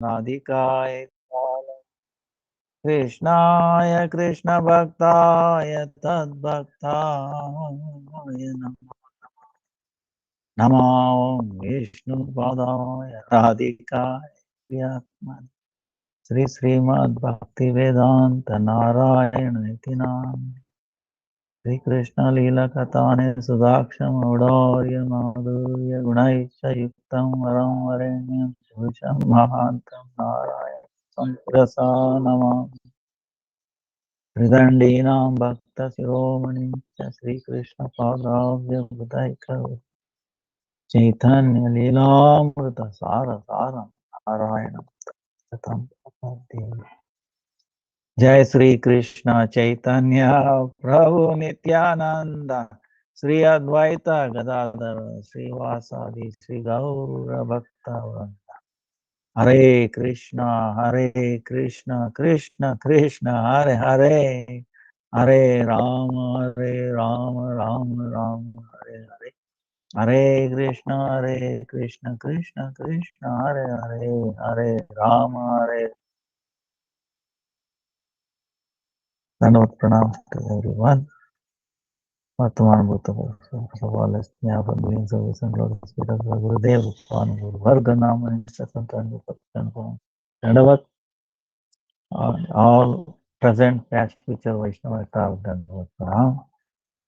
Radhikaya Krishnaya Krishna Bhaktaya Tad Bhaktaya Namo Vishnu Padaya Radhikaya Vyatman Sri Srimad Bhakti Vedanta Narayana Itinam Sri Krishna Lila Katane Sudaksham Audorya Madhurya Gunaisha Yuktam Varam Varenyam Shvisham Mahantam Narayana Samprasa Namam Hridandinam Bhakta Shiromani Sri Krishna Padavya Budaika Chaitanya Lilamrita Sara Saram Narayana Satam Jai Sri Krishna Chaitanya Prabhu Nityananda Sri Advaita Gadadhara Sri Vasadi Sri Gaura Bhakta Hare Krishna Krishna Krishna Hare Hare Hare Rama Rama Rama Hare Hare Hare Krishna Krishna Krishna Hare Hare Hare Rama Hare Dandavat Pranam to everyone. Vartaman Bhuta Bhagavalas Jnapam doing service and glory spirit of Gurudeva Uppan Guru Varga Nama and Satantan Upatan Dandavat all present past future Vaishnava Dandavat Pranam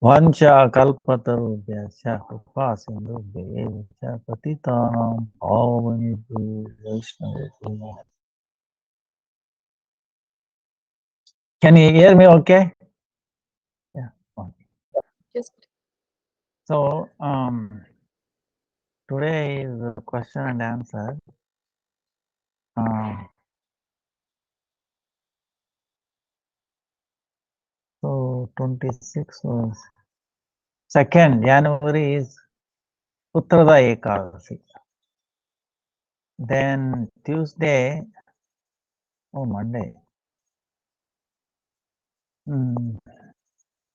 Vancha Kalpatarubhyasya Kripa Sindhubhya Patitanam Pavanebhyo Vaishnavabhyo. Can you hear me okay? Yeah. Yes. So, today is a question and answer. So, 26 was 2nd January is Uttarada Ekadasi. Then Tuesday, Monday.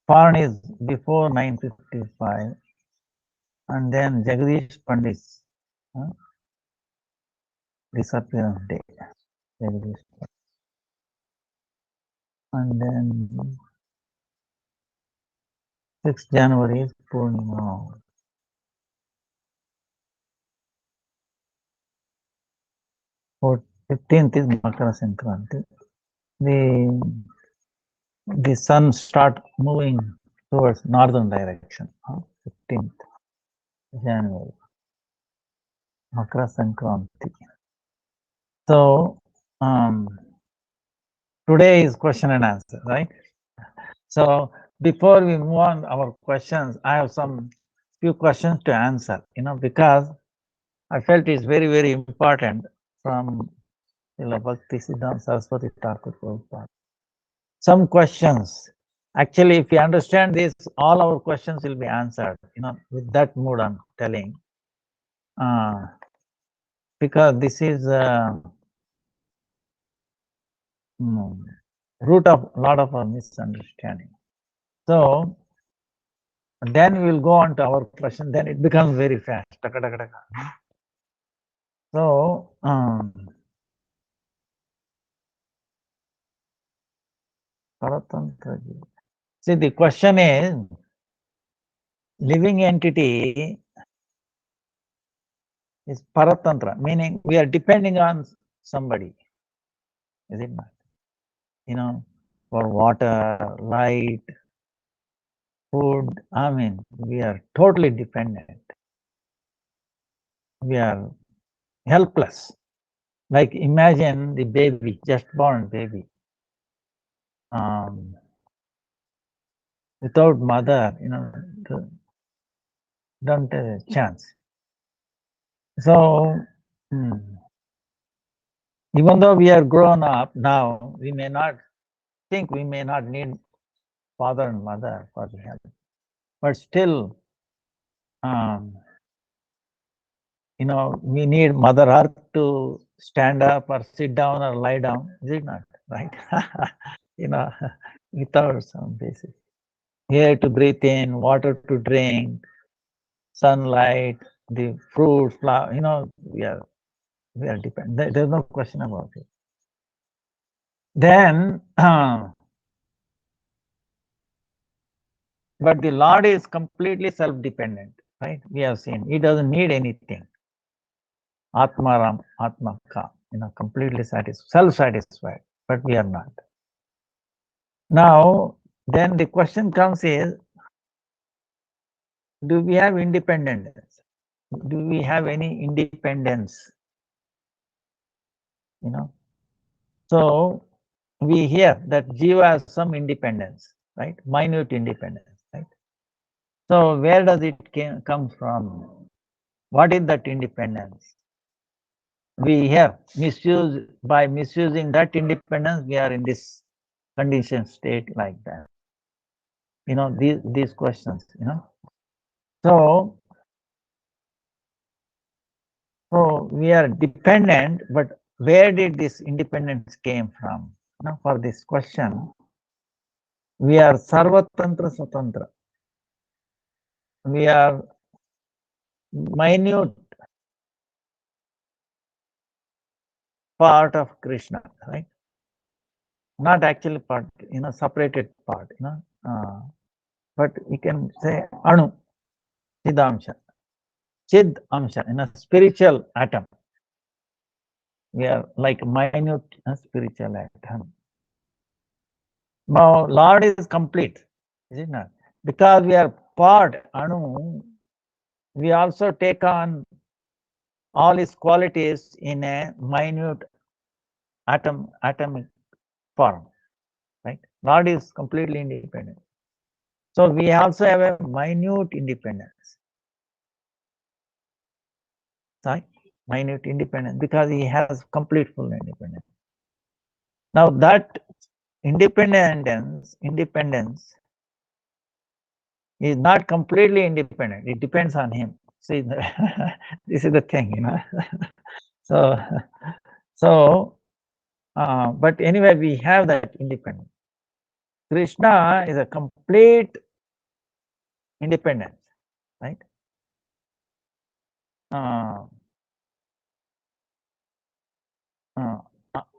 Parn is before 9:55. And then Jagadish Pandit's disappearance day. Jagadish. And then 6th January is Purnima. 15th is Makara Sankranti. The sun start moving towards northern direction. 15th January. Makara Sankranti. So, today is question and answer, right? So, before we move on our questions, I have some few questions to answer, because I felt it's very, very important from Bhakti Siddhanta Saraswati Thakur Prabhupada. Some questions, actually, if you understand this, all our questions will be answered, with that mood I'm telling. Because this is root of a lot of our misunderstanding. So, then we'll go on to our question, then it becomes very fast. So, see, the question is, living entity is Paratantra, meaning we are depending on somebody, is it not? For water, light, food, we are totally dependent. We are helpless. Like imagine the baby, just born baby. Without mother, don't have a chance. So, even though we are grown up now, we may not think we may not need father and mother for the help, but still, we need Mother Earth to stand up or sit down or lie down. Is it not right? Without some basic air to breathe in, water to drink, sunlight, the fruits, flower. We are dependent. There's no question about it. Then, but the Lord is completely self-dependent, right? We have seen He doesn't need anything. Atmaram, Atmaka, completely self-satisfied, but we are not. Now, then the question comes is, do we have independence? Do we have any independence? So we hear that Jiva has some independence, right? Minute independence, right? So where does it come from? What is that independence? We hear by misusing that independence, we are in this conditioned state like that. These questions, So we are dependent, but where did this independence came from? For this question, we are sarvatantra swatantra. We are minute part of Krishna, right? Not actually part, separated part, but we can say Anu, Chidamsha, Chid Amsha, in a spiritual atom. We are like minute spiritual atom. Now, Lord is complete, is it not? Because we are part, Anu, we also take on all his qualities in a minute atomic form, right? Lord is completely independent. So we also have a minute independence. Sorry, minute independence, because he has complete full independence. Now that independence is not completely independent. It depends on him. See, this is the thing, but anyway, we have that independence. Krishna is a complete independence, right?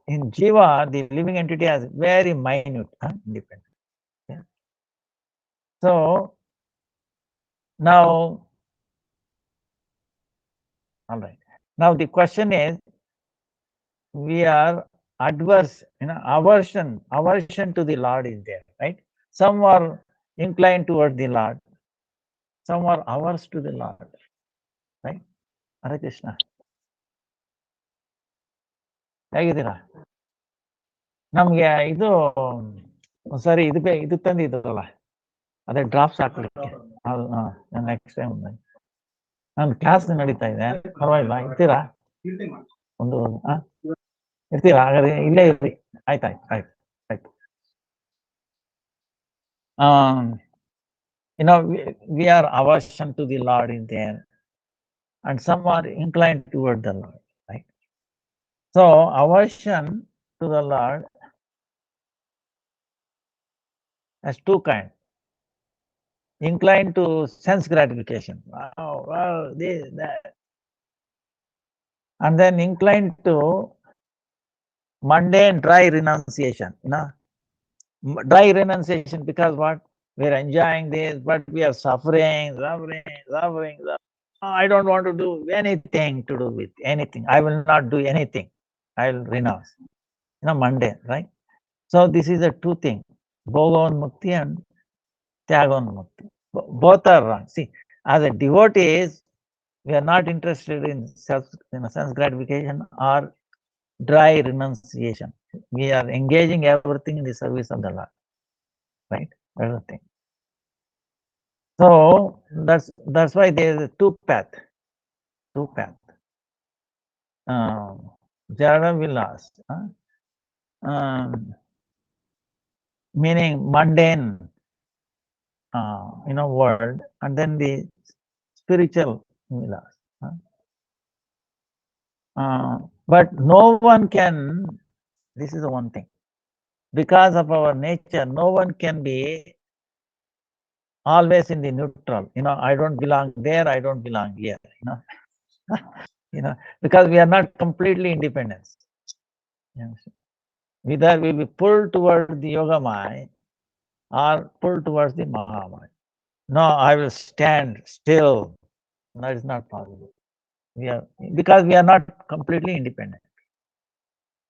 In Jiva, the living entity has very minute independence. Yeah. So now, all right. Now the question is, we are adverse, aversion to the Lord is there, right? Some are inclined toward the Lord, some are averse to the Lord, right? Hare Krishna. ಹೇಗಿದ್ದೀರಾ? ನಮ್ಗೆ ಇದು ಸರಿ ಇದು ತಂದಿದ್ದಲ್ಲ, ಅದೇ drops ಹಾಕ್ಲಿಕ್ಕೆ. Next time ನಾನು class ನಡೀತಾ ಇದೆ, ಪರವಾಗಿಲ್ಲ, ಇರ್ತೀರಾ? ಒಂದು ಇರ್ತೀರಾ? ಹಾಗಾದ್ರೆ ಇಲ್ಲೇ ಇರ್ರಿ. ಆಯ್ತು. We are aversion to the Lord in there, and some are inclined toward the Lord, right? So aversion to the Lord has two kinds. Inclined to sense gratification, wow, this, that. And then inclined to mundane, dry renunciation, dry renunciation, because what? We're enjoying this, but we are suffering. I don't want to do anything to do with anything. I will not do anything. I will renounce. Mundane, right? So this is the two things, Bhogonmukti and Tyagonmukti. Both are wrong. See, as a devotee, we are not interested in sense gratification or dry renunciation. We are engaging everything in the service of the Lord, right? Everything. So that's why there is a two path. Jara Vilas, meaning mundane, world, and then the spiritual Vilas. But no one can, this is the one thing, because of our nature, no one can be always in the neutral. I don't belong there, I don't belong here. because we are not completely independent. Either we will be pulled towards the Yogamaya or pulled towards the Mahamaya. No, I will stand still. That is not possible. Because we are not completely independent.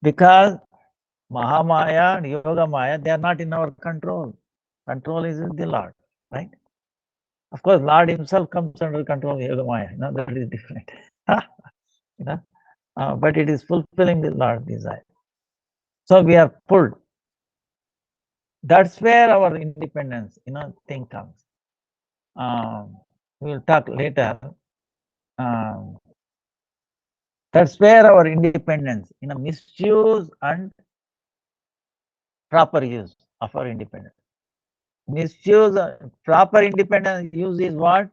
Because Mahamaya and Yogamaya, they are not in our control. Control is with the Lord, right? Of course, Lord himself comes under control of Yogamaya. That is different. But it is fulfilling the Lord's desire. So we are pulled. That's where our independence, thing comes. We will talk later. That's where our independence, misuse and proper use of our independence. Misuse, proper independence use is what?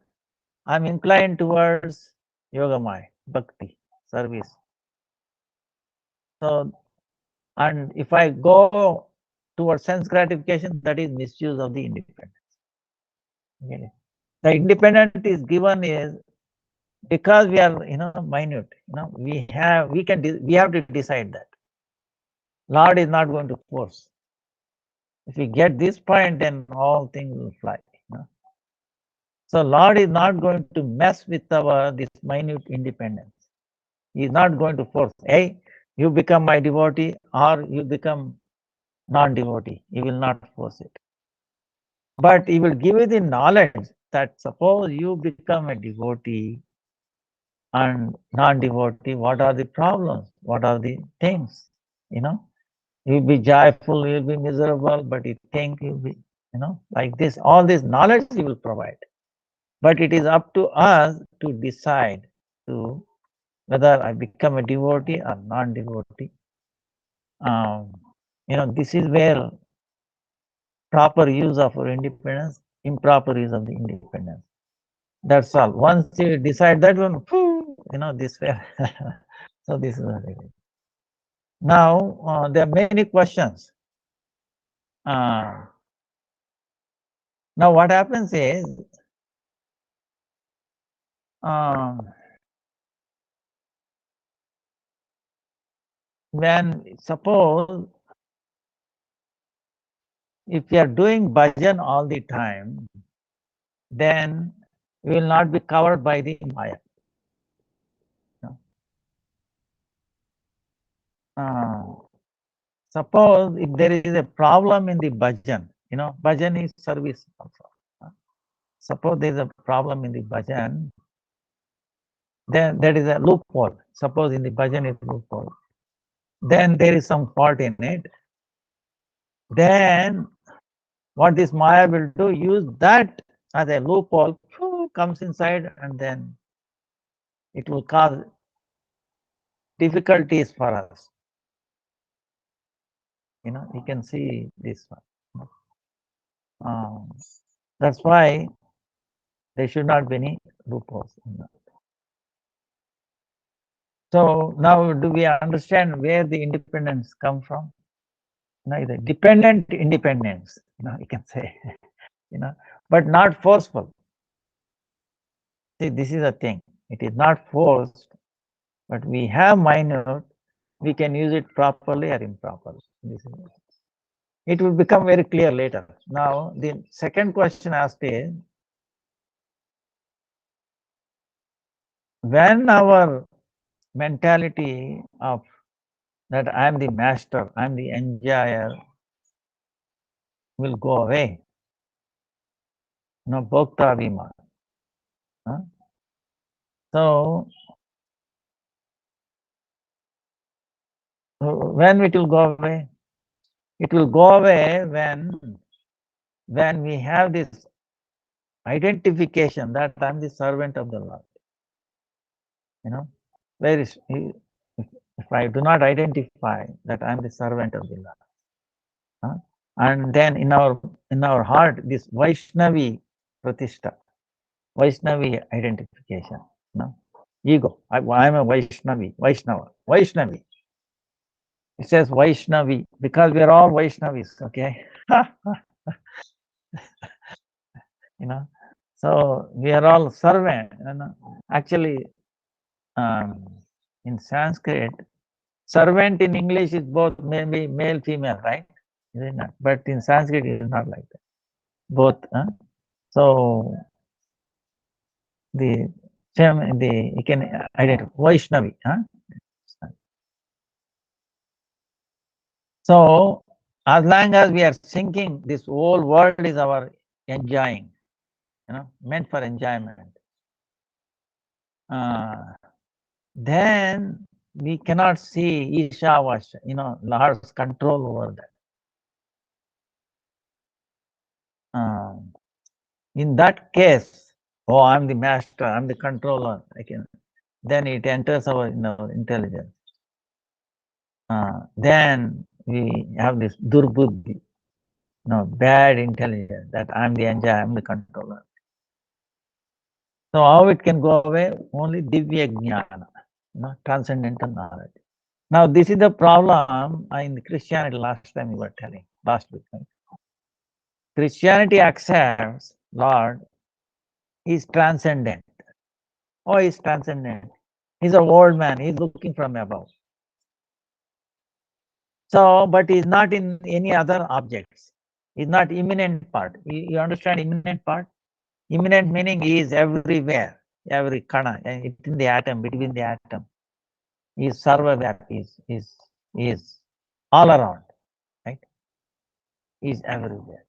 I'm inclined towards Yogamaya, Bhakti, service. So, and if I go towards sense gratification, that is misuse of the independence. Okay. The independence is given is because we are, minute. We have to decide that. Lord is not going to force. If we get this point, then all things will fly. So Lord is not going to mess with this minute independence. He is not going to force, hey, you become my devotee or you become non-devotee. He will not force it. But he will give you the knowledge that suppose you become a devotee and non-devotee, what are the problems? What are the things? You'll be joyful, you'll be miserable, but you think you'll be, like this. All this knowledge he will provide. But it is up to us to decide to whether I become a devotee or non-devotee. This is where proper use of our independence, improper use of the independence. That's all. Once you decide that one, this way. So this is what it is. Now, there are many questions. Now, what happens is, when suppose if you are doing bhajan all the time, then you will not be covered by the Maya. Suppose if there is a problem in the bhajan, bhajan is service also. Suppose there is a problem in the bhajan, then there is a loophole. Suppose in the bhajan is loophole, then there is some fault in it. Then what this Maya will do, use that as a loophole, comes inside, and then it will cause difficulties for us. You can see this one. That's why there should not be any loopholes. So now, do we understand where the independence come from? The dependent independence, you can say, but not forceful. See, this is a thing. It is not forced, but we have minute. We can use it properly or improperly. It will become very clear later. Now, the second question asked is, when our mentality of that I am the master, I am the enjoyer will go away. Bhokta Abhiman. So, when it will go away? It will go away when we have this identification that I am the servant of the Lord. Where is if I do not identify that I am the servant of the Lord, and then in our heart this Vaishnavi Pratishtha, Vaishnavi identification, ego. I am a Vaishnavi. It says Vaishnavi because we are all Vaishnavis. Okay, so we are all servant. Actually, in Sanskrit, servant in English is both maybe male, female, right? Is it not? But in Sanskrit, it is not like that. Both. So the you can identify Vaishnavi. So as long as we are thinking this whole world is our enjoying, meant for enjoyment, then we cannot see Ishavasya, Lord's control over that. In that case, oh, I'm the master, I'm the controller. Then it enters our intelligence. Then we have this durbuddhi, bad intelligence, that I'm the enjoyer, I'm the controller. So how it can go away? Only divya jnana, transcendental knowledge. Now this is the problem in Christianity. Last time we were telling, last week. Right? Christianity accepts Lord is transcendent. Oh, he's transcendent. He's an old man. He's looking from above. So, but he's not in any other objects. He's not immanent part. You understand immanent part? Immanent meaning he is everywhere, every kana, in the atom, between the atom. He is sarvavyapi, is all around, right? He is everywhere.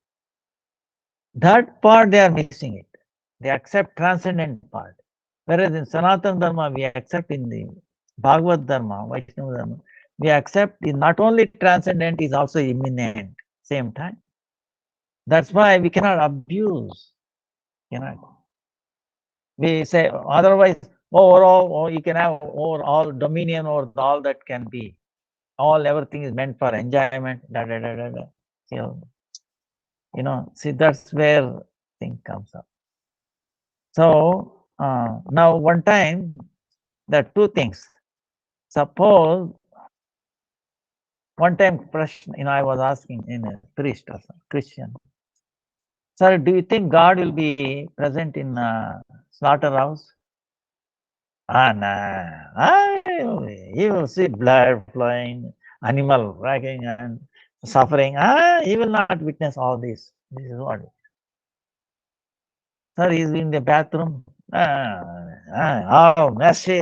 That part they are missing it. They accept transcendent part. Whereas in Sanatana Dharma, we accept in the Bhagavad Dharma, Vaishnava Dharma, we accept is not only transcendent, is also immanent, same time. That's why we cannot abuse. We say otherwise, overall, you can have all dominion over all that can be. Everything is meant for enjoyment. See, that's where thing comes up. So now one time, there are two things. Suppose one time, I was asking in a priest or some Christian, sir, do you think God will be present in slaughterhouse? No. He will see blood flowing, animal dragging and suffering. He will not witness all this. This is what. Sir, he's in the bathroom. Oh, messy.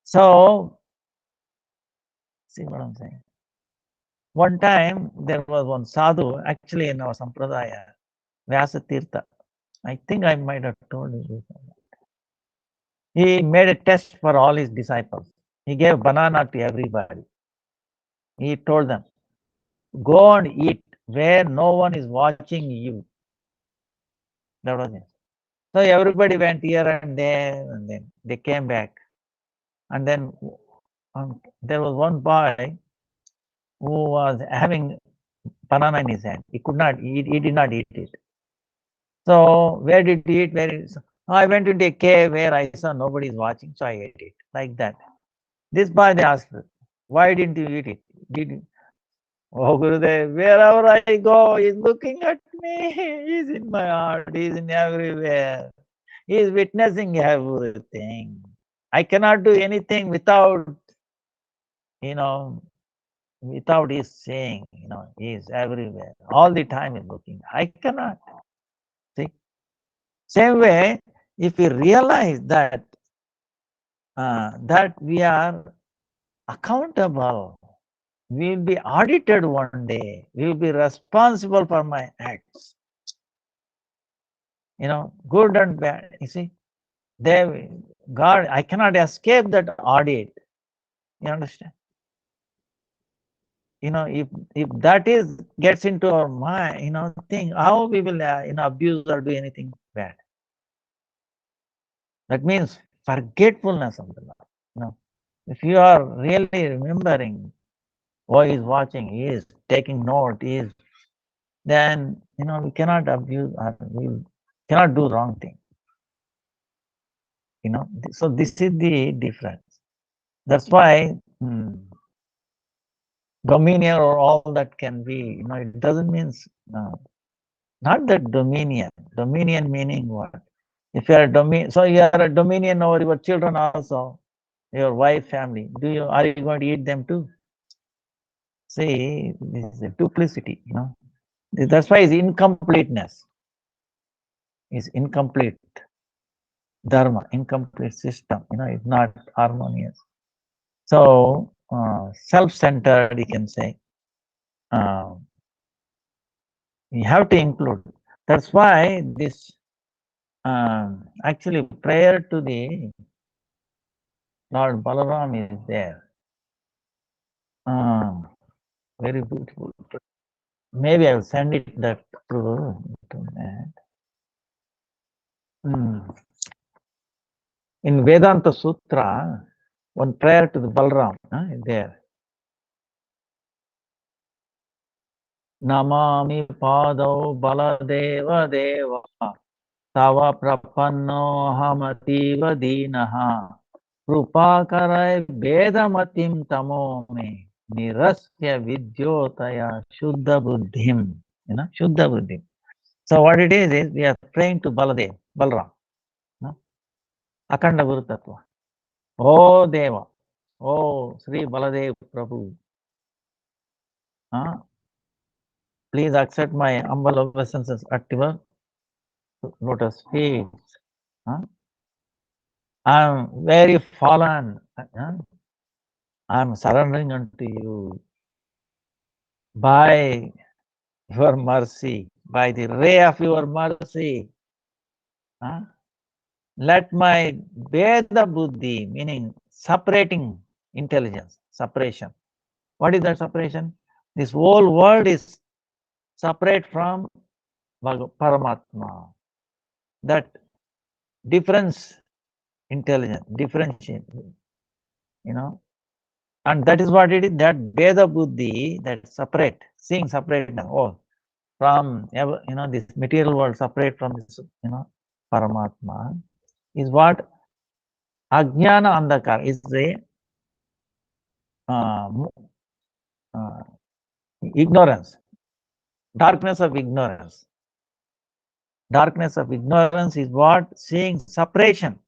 So, see what I'm saying? One time, there was one sadhu, actually in our Sampradaya, Vyasa Tirtha. I think I might have told you this. He made a test for all his disciples. He gave banana to everybody. He told them, go and eat where no one is watching you. That was it. So everybody went here and there, and then they came back. And then there was one boy who was having banana in his hand. He could not eat, he did not eat it. So where did he eat? I went into a cave where I saw nobody is watching, so I ate it. Like that. This boy, they asked, why didn't you eat it? Oh, Gurudev, wherever I go, he's looking at me. He's in my heart. He's in everywhere. He's witnessing everything. I cannot do anything without his saying, he's everywhere. All the time he's looking. I cannot. See? Same way, if we realize that we are accountable, we will be audited one day. We will be responsible for my acts. Good and bad. You see, God, I cannot escape that audit. You understand? If that gets into our mind, thing, how we will, abuse or do anything bad. That means forgetfulness of the Lord. If you are really remembering, he is watching, he is taking note, then we cannot abuse or we cannot do wrong thing. So this is the difference. That's why dominion or all that can be, it doesn't mean not that dominion. Dominion meaning what? If you are so you are a dominion over your children also, your wife, family. Are you going to eat them too? See, this is a duplicity, That's why it's incompleteness. Is incomplete dharma, incomplete system, it's not harmonious. So, self-centered, you can say. You have to include. That's why this, actually, prayer to the Lord Balaram is there. Very beautiful. Maybe I will send it that to that. In Vedanta Sutra, one prayer to the Balaram is there. Namami Padau Baladeva Deva Tava Prapanno Hamativa Dinaha Rupakarai Vedamatim Tamo Me Nirasya Vidyotaya Shuddha Buddhim. Shuddha Buddhim. So what it is we are praying to Baladev, Balaram. Akhanda Guru Tattva. Oh Deva, oh Sri Baladev Prabhu, please accept my humble obeisances at your lotus feet. I am very fallen. I am surrendering unto you by your mercy, by the ray of your mercy. Let my Veda Buddhi, meaning separating intelligence, separation. What is that separation? This whole world is separate from Paramatma. That difference, intelligence, differentiate, and that is what it is, that Veda Buddhi, that separate, seeing separate, from, this material world separate from this, Paramatma, is what Ajnana Andhakar is the ignorance, darkness of ignorance. Darkness of ignorance is what? Seeing separation.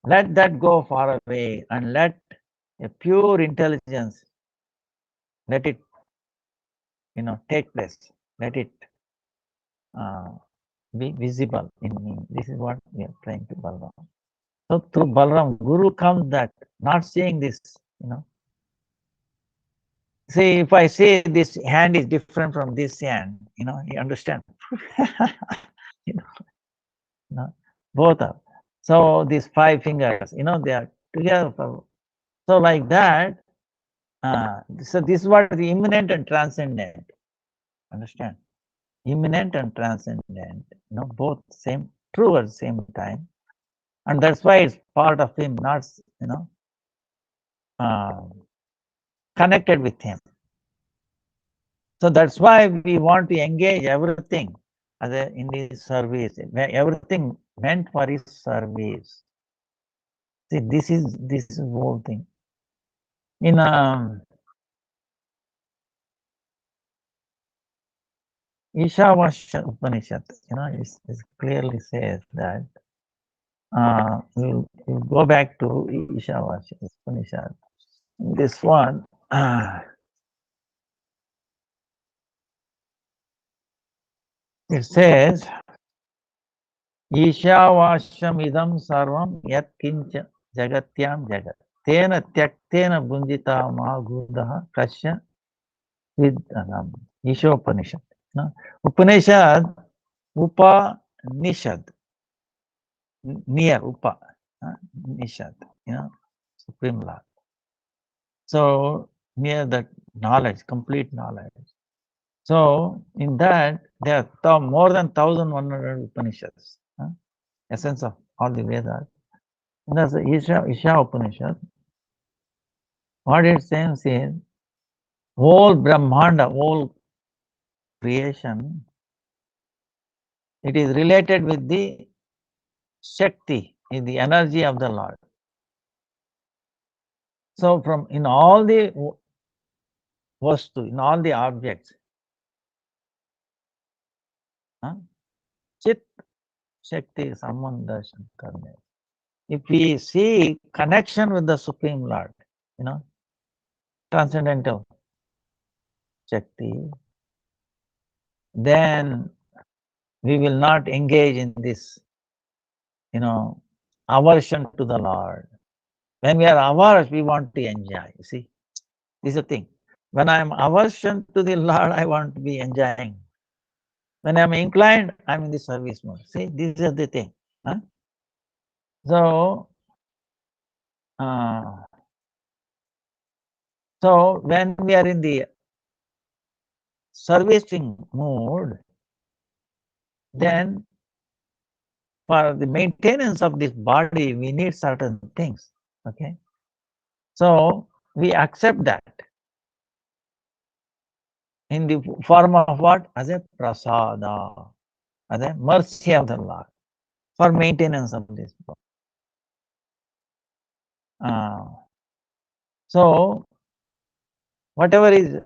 Let that go far away and let a pure intelligence, let it, take place. Let it be visible in me. This is what we are trying to Balaram. So through Balaram, Guru comes that, not seeing this, See, if I say this hand is different from this hand, you understand? Both are. So these 5 fingers, they are together. So like that, so this is what the immanent and transcendent. Understand? Immanent and transcendent, both same, true at the same time. And that's why it's part of him, not, connected with him. So that's why we want to engage everything in his service, everything meant for his service. See, this is the whole thing. In Ishavasya Upanishad, it clearly says that, we'll go back to Ishavasya Upanishad. This one, it says, Ishavashyam idam sarvam yat kincha jagatyam jagat. Tena tyaktena bunjita magudaha kasya vidhanam. Ishopanishad. Upanishad, Upanishad, near Upa, Nishad, Supreme Lord. So near that knowledge, complete knowledge. So in that there are more than 1,100 Upanishads, essence of all the Vedas. And that's the Isha Upanishad. What it says is, whole Brahmanda, whole creation, it is related with the Shakti, in the energy of the Lord. So from in all the vastu, in all the objects, Chit Shakti Sambandha Shankarne. If we see connection with the Supreme Lord, transcendental Shakti, then we will not engage in this, aversion to the Lord. When we are averse, we want to enjoy. You see, this is the thing. When I am aversion to the Lord, I want to be enjoying. When I am inclined, I am in the service mode. See, this is the thing. Huh? So, when we are in the servicing mode, then for the maintenance of this body, we need certain things. Okay. So we accept that in the form of what? As a prasada, as a mercy of the Lord for maintenance of this body. So whatever is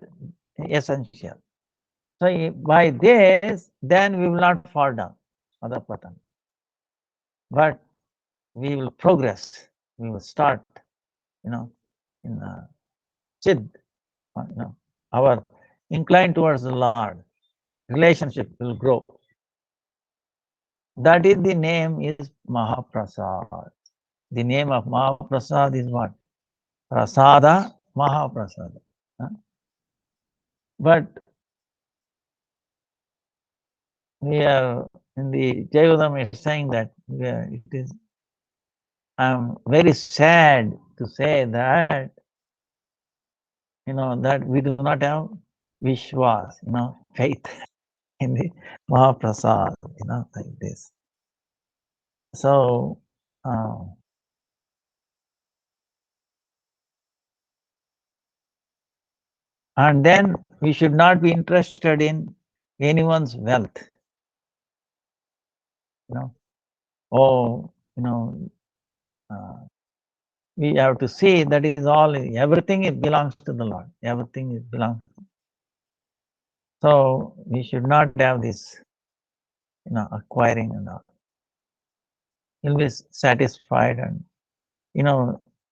essential. So by this, then we will not fall down, other pattern. But we will progress. We will start, in Chid, our incline towards the Lord, relationship will grow. That is the name is Mahaprasad. The name of Mahaprasad is what? Prasada Mahaprasada. But we are in the Jaivedam is saying that it is. I'm very sad to say that that we do not have Vishwas, faith in the Mahaprasad, like this. So, and then we should not be interested in anyone's wealth. We have to see that is all, everything it belongs to the Lord. Everything is belongs. So we should not have this, acquiring and all. You'll be satisfied and,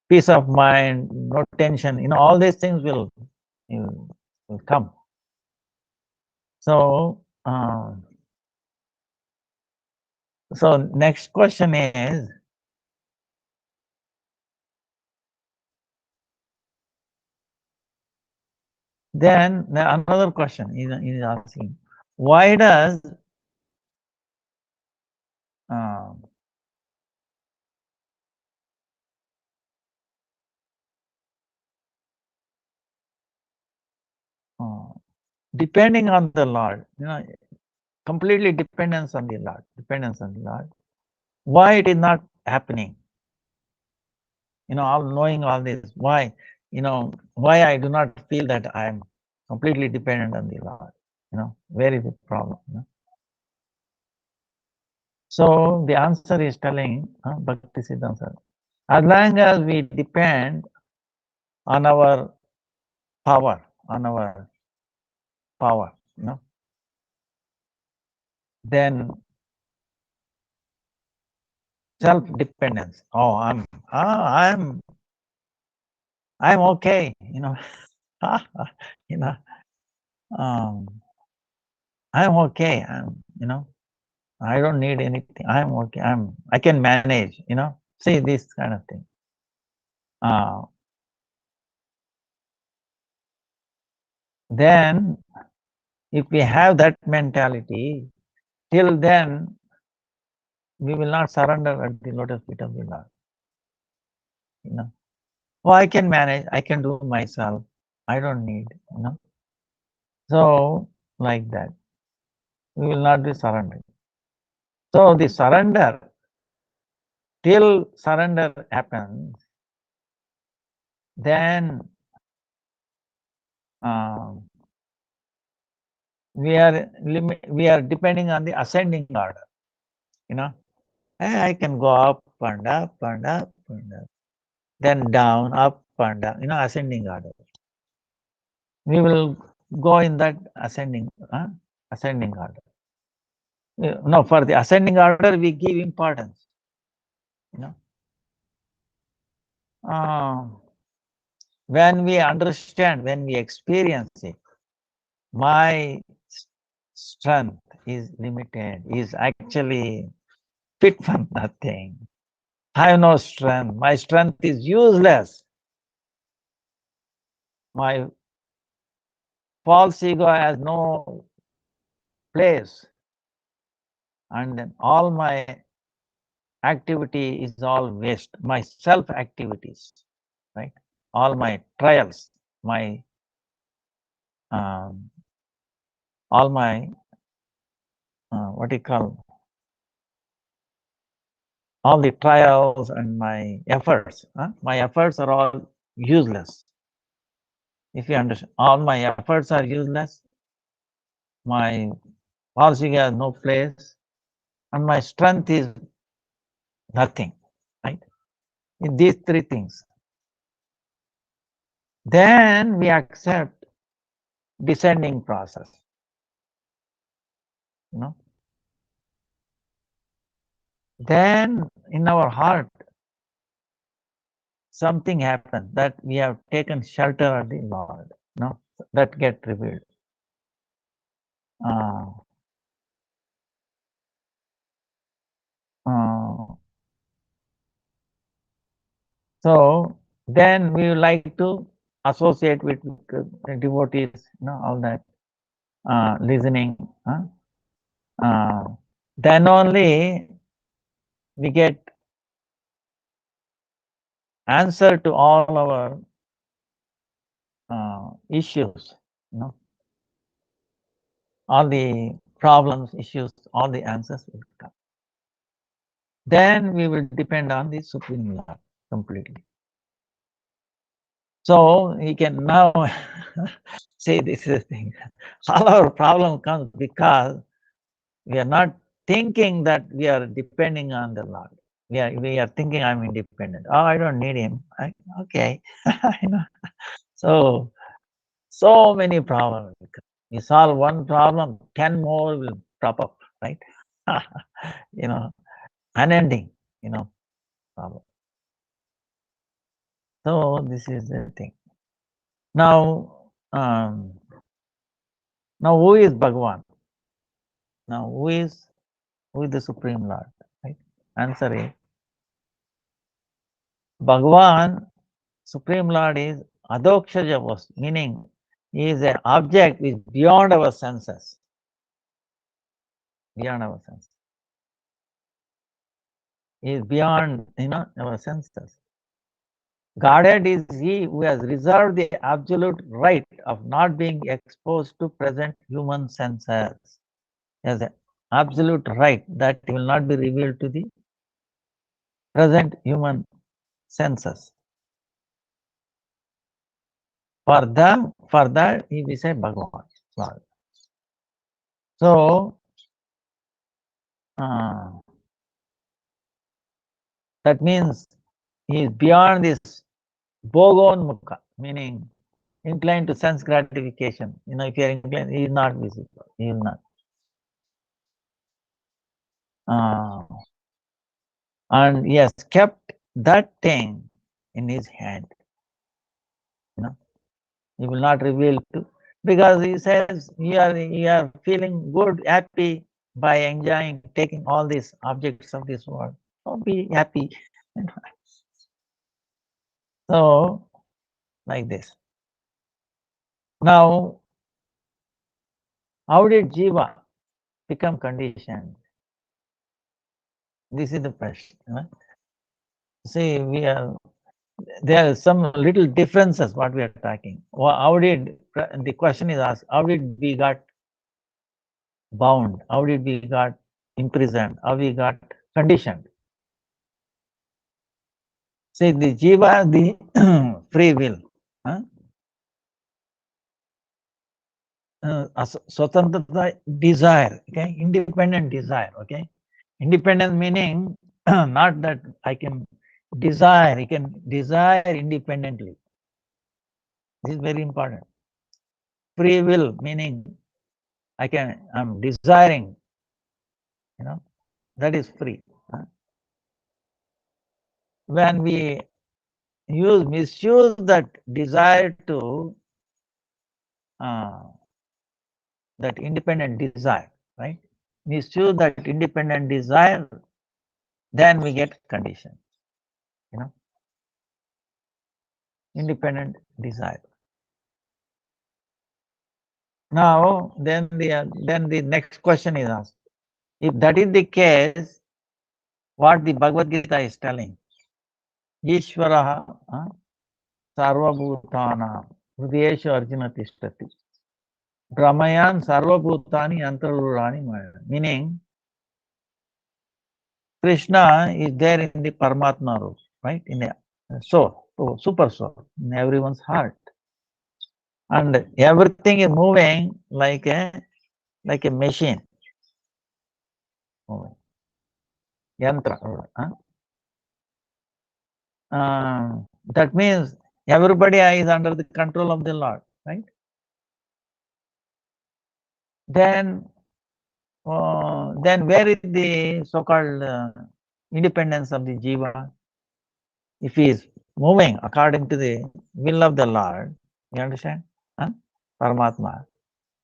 peace of mind, no tension, all these things will come. So, next question is, then another question is asking, why does depending on the Lord, completely dependence on the Lord, why it is not happening? All knowing all this, why, why I do not feel that I am completely dependent on the Lord? Where is the problem? So the answer is telling, Bhakti Siddhanta, as long as we depend on our power, then self-dependence. Oh, I'm okay. I'm okay. I don't need anything. I'm okay. I can manage. See this kind of thing. Then, if we have that mentality, till then we will not surrender at the lotus feet of the Lord. Oh, I can manage. I can do myself. I don't need. So like that, we will not be surrendering. So the surrender, till surrender happens, then we are depending on the ascending order. I can go up and up and up and up, then down, up and down. Ascending order. We will go in that ascending order. No, for the ascending order, we give importance. You know, when we understand, when we experience it, my strength is limited, is actually fit for nothing. I have no strength. My strength is useless. My false ego has no place. And then all my activity is all waste. My self activities, right? All my trials, my all my what do you call, all the trials and my efforts. My efforts are all useless. If you understand, all my efforts are useless. My false ego has no place, and my strength is nothing. Right? In these three things, then we accept descending process. You know, then in our heart something happens that we have taken shelter of the Lord. No, that get revealed. Uh, uh, so then we like to associate with devotees. You know, all that listening. Then only we get answer to all our issues. You know, all the problems, issues, all the answers will come. Then we will depend on the Supreme Lord completely. So he can now say this is the thing. All our problem comes because we are not thinking that we are depending on the Lord. We are thinking I'm independent. Oh, I don't need him. Okay. So many problems. You solve one problem, 10 more will pop up, right? Unending, problem. So this is the thing. Now, who is Bhagavan? Now, who is the Supreme Lord? Right? Answer is Bhagavan, Supreme Lord is Adokshaja Vastu, meaning he is an object which is beyond our senses. Beyond our senses. He is beyond, our senses. Godhead is he who has reserved the absolute right of not being exposed to present human senses. He has an absolute right that will not be revealed to the present human senses. For that he will say Bhagavan, Lord. So that means he is beyond this Bhogonmukha, meaning inclined to sense gratification. If you are inclined, he is not visible. He will not. And he has kept that thing in his hand. He will not reveal to, because he says you are feeling good, happy by enjoying, taking all these objects of this world. So be happy. So, like this. Now, how did Jiva become conditioned? This is the question. See, there are some little differences what we are talking. How did, the question is asked, how did we got bound? How did we got imprisoned? How we got conditioned? See, the jiva, the free will. Swatantrata, desire, okay? Independent desire, okay? Independent meaning not that I can desire, he can desire independently. This is very important. Free will meaning I'm desiring that is free. When we misuse that desire to that independent desire, right? Misuse that independent desire, then we get condition. Independent desire. Now, then the next question is asked. If that is the case, what the Bhagavad Gita is telling, Ishvaraha sarvabhutana hridayeshu arjuna tishtati. Brahmayan sarvabhutani antarurani maya. Meaning, Krishna is there in the Paramatma root, right? In the soul, super soul, in everyone's heart. And everything is moving like a machine. Yantra. That means everybody is under the control of the Lord, right? Then where is the so-called independence of the jiva? If he is moving according to the will of the Lord, you understand? Paramatma.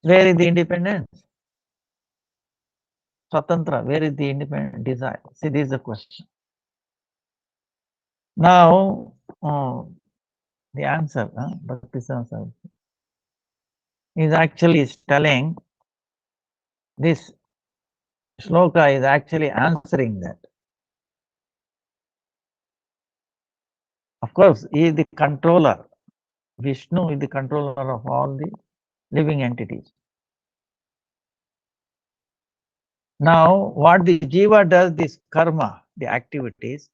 Where is the independence? Swatantra, where is the independent desire? See, this is the question. Now, the answer, Bhakti is actually telling, this shloka is actually answering that. Of course, he is the controller. Vishnu is the controller of all the living entities. Now, what the jiva does, this karma, the activities,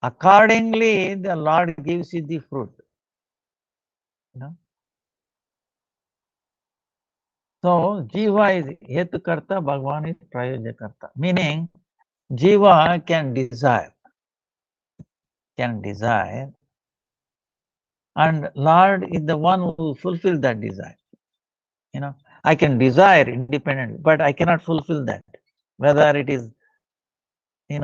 accordingly the Lord gives you the fruit. So, jiva is hetukarta, Bhagavan is prayojakarta. Meaning, jiva can desire, and Lord is the one who fulfills that desire. I can desire independently, but I cannot fulfill that. Whether it is, in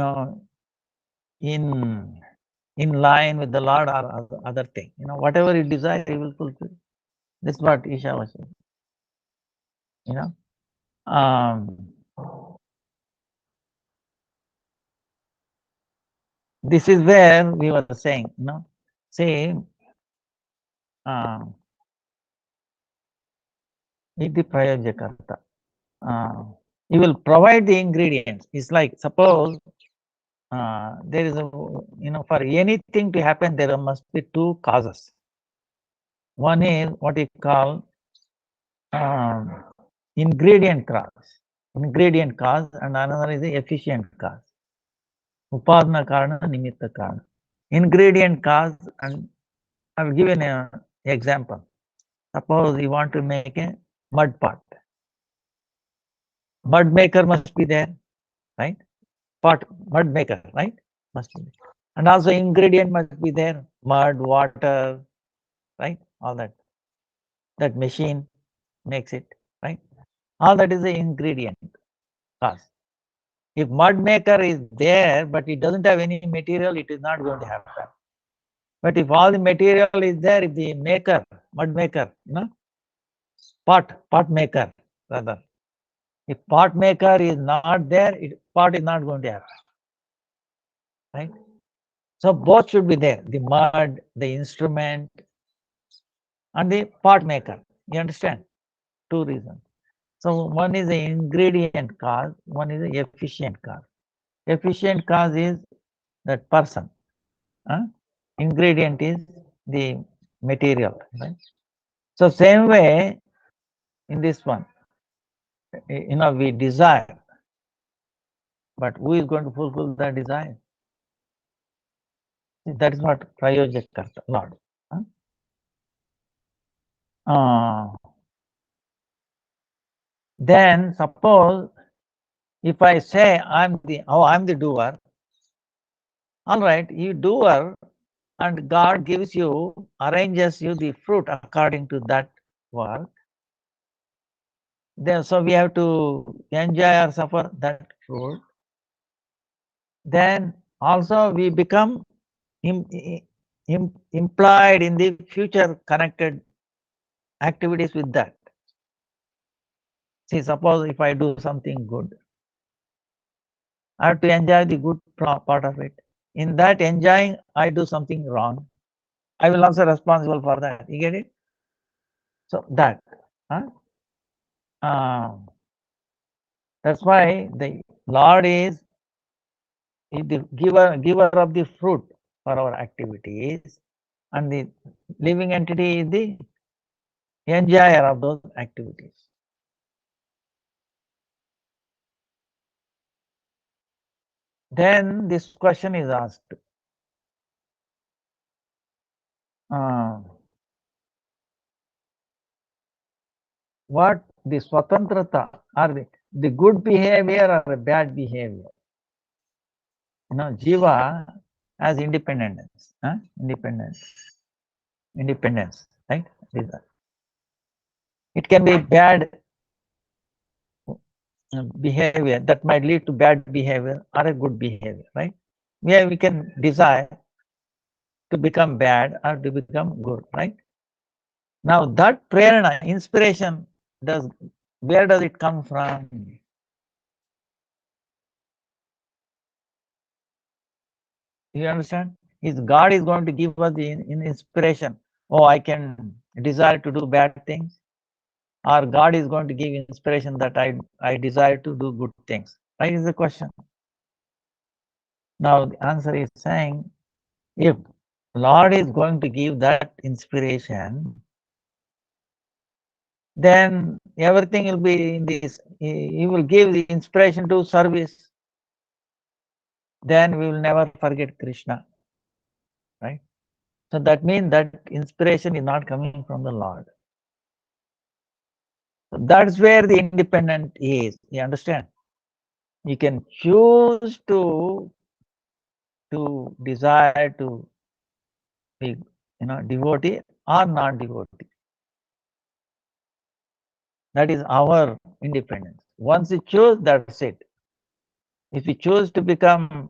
line with the Lord or other thing. Whatever you desire, he will fulfill. This is what Isha was saying. This is where we were saying, say, Iti Prayojakarta. He will provide the ingredients. It's like, suppose there is for anything to happen, there must be two causes. One is what we call ingredient cause, and another is the efficient cause. Upadana karana, nimitta karana. Ingredient cause, and I will give an example. Suppose you want to make a mud pot. Mud maker must be there, right? Mud maker, right? Must be there. And also ingredient must be there. Mud, water, right? All that. That machine makes it, right? All that is the ingredient cause. If mud maker is there, but it doesn't have any material, it is not going to happen. But if all the material is there, if the mud maker, pot maker, rather, if pot maker is not there, pot is not going to happen, right? So both should be there, the mud, the instrument, and the pot maker. You understand? Two reasons. So one is the ingredient cause, one is the efficient cause. Efficient cause is that person. Ingredient is the material, right? So same way in this one, we desire, but who is going to fulfill that desire? That is what Prayojakarta, Lord. Then suppose if I say I'm the doer, all right, you doer, and God gives you, arranges you the fruit according to that work. So we have to enjoy or suffer that fruit. Then also we become implied in the future connected activities with that. See, suppose if I do something good, I have to enjoy the good part of it. In that enjoying, I do something wrong. I will also responsible for that. You get it? So that. Huh? That's why the Lord is the giver of the fruit for our activities, and the living entity is the enjoyer of those activities. Then this question is asked. What the swatantrata or the good behavior or a bad behavior? Jiva has independence, independence, right? It can be bad behavior that might lead to bad behavior or a good behavior, right? We can desire to become bad or to become good, right? Now that prerana, inspiration, where does it come from? You understand? Is God is going to give us the inspiration. Oh, I can desire to do bad things, or God is going to give inspiration that I desire to do good things. Right? Is the question. Now the answer is saying, if Lord is going to give that inspiration, then everything will be in this. He will give the inspiration to service. Then we will never forget Krishna. Right? So that means that inspiration is not coming from the Lord. So that's where the independent is. You understand? You can choose to desire to be, devotee or non-devotee. That is our independence. Once you choose, that's it. If you choose to become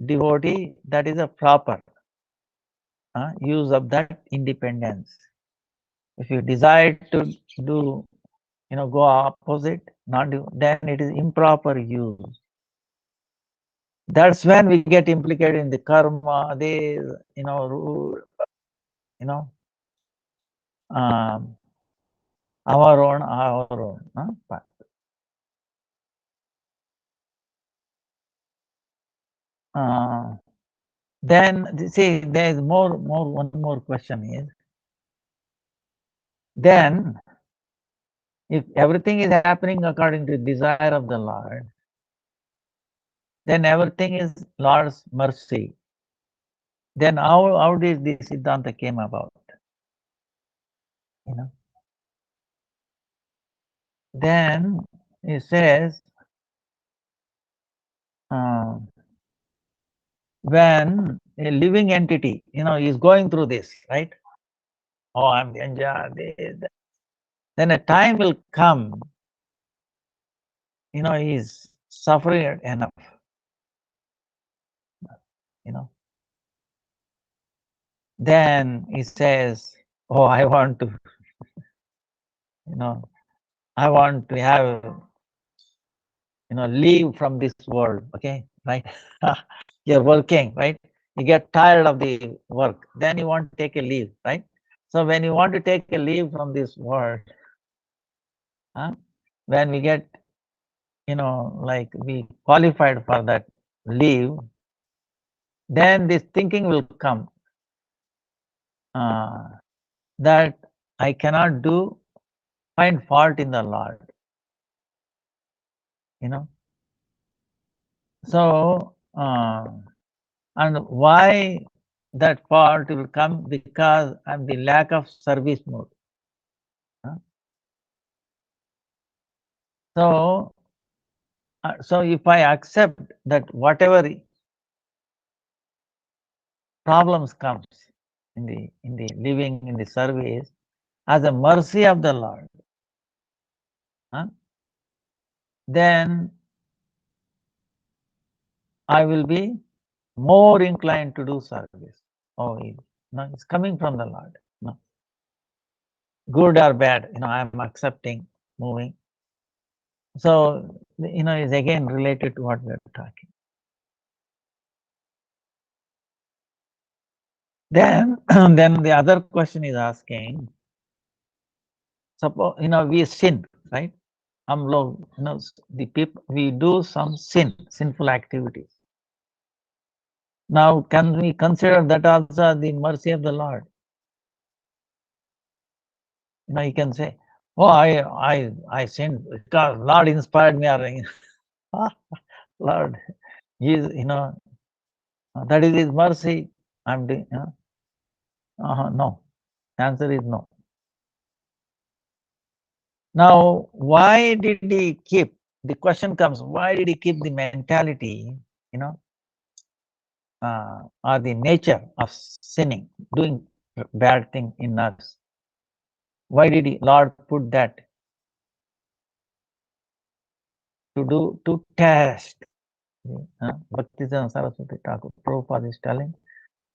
devotee, that is a proper use of that independence. If you desire to do, go opposite, not do, then it is improper use. That's when we get implicated in the karma, our own. Then see, there is one more question is, then if everything is happening according to the desire of the Lord, then everything is Lord's mercy. Then how did this Siddhanta came about? Then it says, when a living entity, is going through this, right? Oh, I'm enjoying this. Then a time will come, he's suffering enough, Then he says, oh, I want to, I want to have, leave from this world, okay, right? You're working, right? You get tired of the work, then you want to take a leave, right? So when you want to take a leave from this world, when we get, like we qualified for that leave, then this thinking will come that I cannot find fault in the Lord, So, and why that fault will come? Because of the lack of service mode. So, if I accept that whatever problems comes in the living in the service as a mercy of the Lord, then I will be more inclined to do service. Oh, no, it's coming from the Lord. No, good or bad, I am accepting, moving. So, is again related to what we are talking. Then, then the other question is asking, suppose, we sin, right? The people, we do some sinful activities. Now, can we consider that also the mercy of the Lord? You can say, oh, I sinned because Lord inspired me. Or, Lord, that is His mercy. I'm doing. No. Answer is no. Now, why did He keep? The question comes: why did He keep the mentality? Or the nature of sinning, doing bad thing in us? Why did Lord put that? To test. Bhaktivedanta Saraswati Thakur, Prabhupada is telling,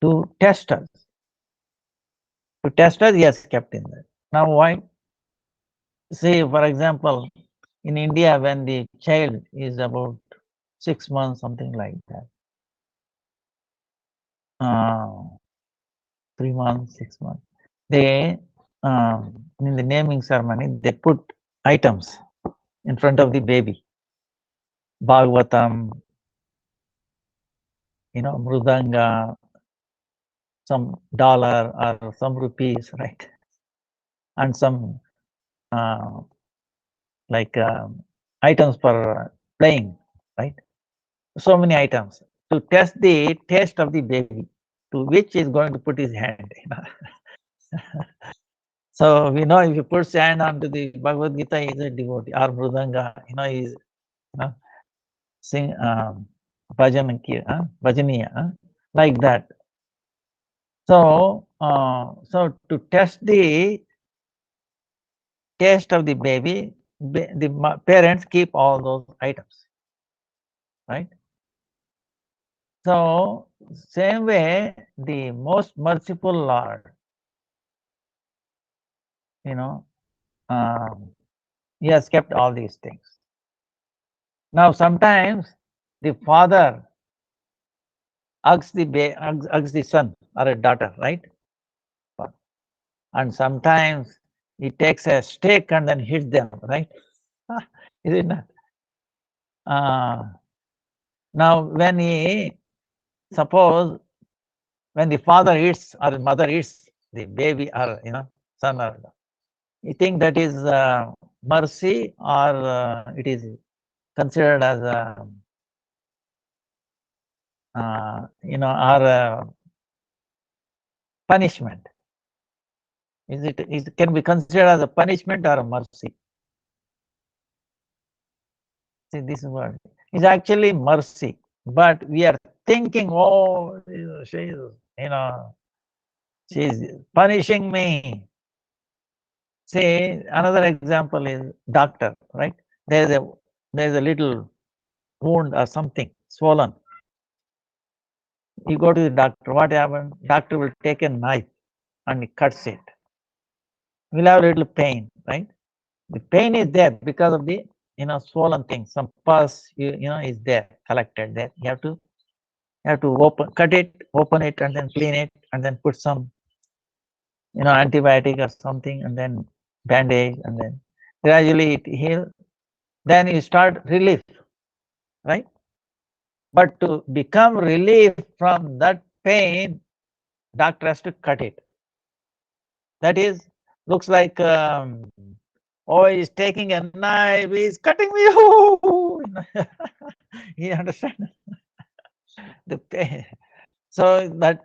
to test us. To test us, He has kept in that. Now, why? Say, for example, in India, when the child is about 6 months, something like that, 3 months, 6 months, they, in the naming ceremony, they put items in front of the baby. Bhagavatam, mrudanga, some dollar or some rupees, right? And some items for playing, right? So many items to test the taste of the baby, to which is going to put his hand. So we know if you put his hand onto the Bhagavad Gita, he is a devotee. Or mrudanga, he is sing bhajaniya, like that. So, so to test the taste of the baby, the parents keep all those items, right? So, same way, the most merciful Lord, He has kept all these things. Now, sometimes the father hugs the son or a daughter, right? And sometimes he takes a stake and then hits them, right? Is it not? Now, suppose when the father eats or the mother eats the baby or son or you think that is mercy or it is considered as or punishment? It can be considered as a punishment or a mercy? See, this word is actually mercy, but we are thinking, oh, she's punishing me. Say another example is doctor, right? There's a little wound or something swollen. You go to the doctor. What happens? Doctor will take a knife and he cuts it. We'll have a little pain, right? The pain is there because of the swollen thing. Some pus is there, collected there. You have to cut it, open it, and then clean it, and then put some antibiotic or something, and then bandage, and then gradually it heals. Then you start relief, right? But to become relief from that pain, doctor has to cut it. That is, looks like, oh, he's taking a knife, he's cutting me. You understand? The pain. So that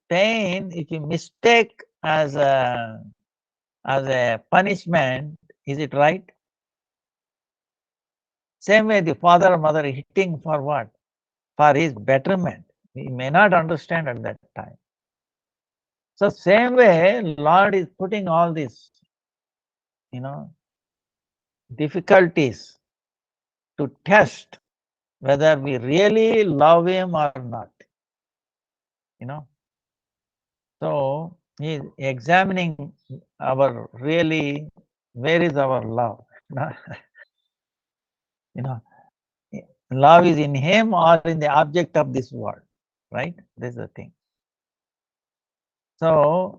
pain, if you mistake as a punishment, is it right? Same way, the father or mother hitting for what? For his betterment. We may not understand at that time. So same way, Lord is putting all this, difficulties to test whether we really love him or not. You know, so he is examining our really where is our love. You know, love is in him or in the object of this world, right? This is the thing. So,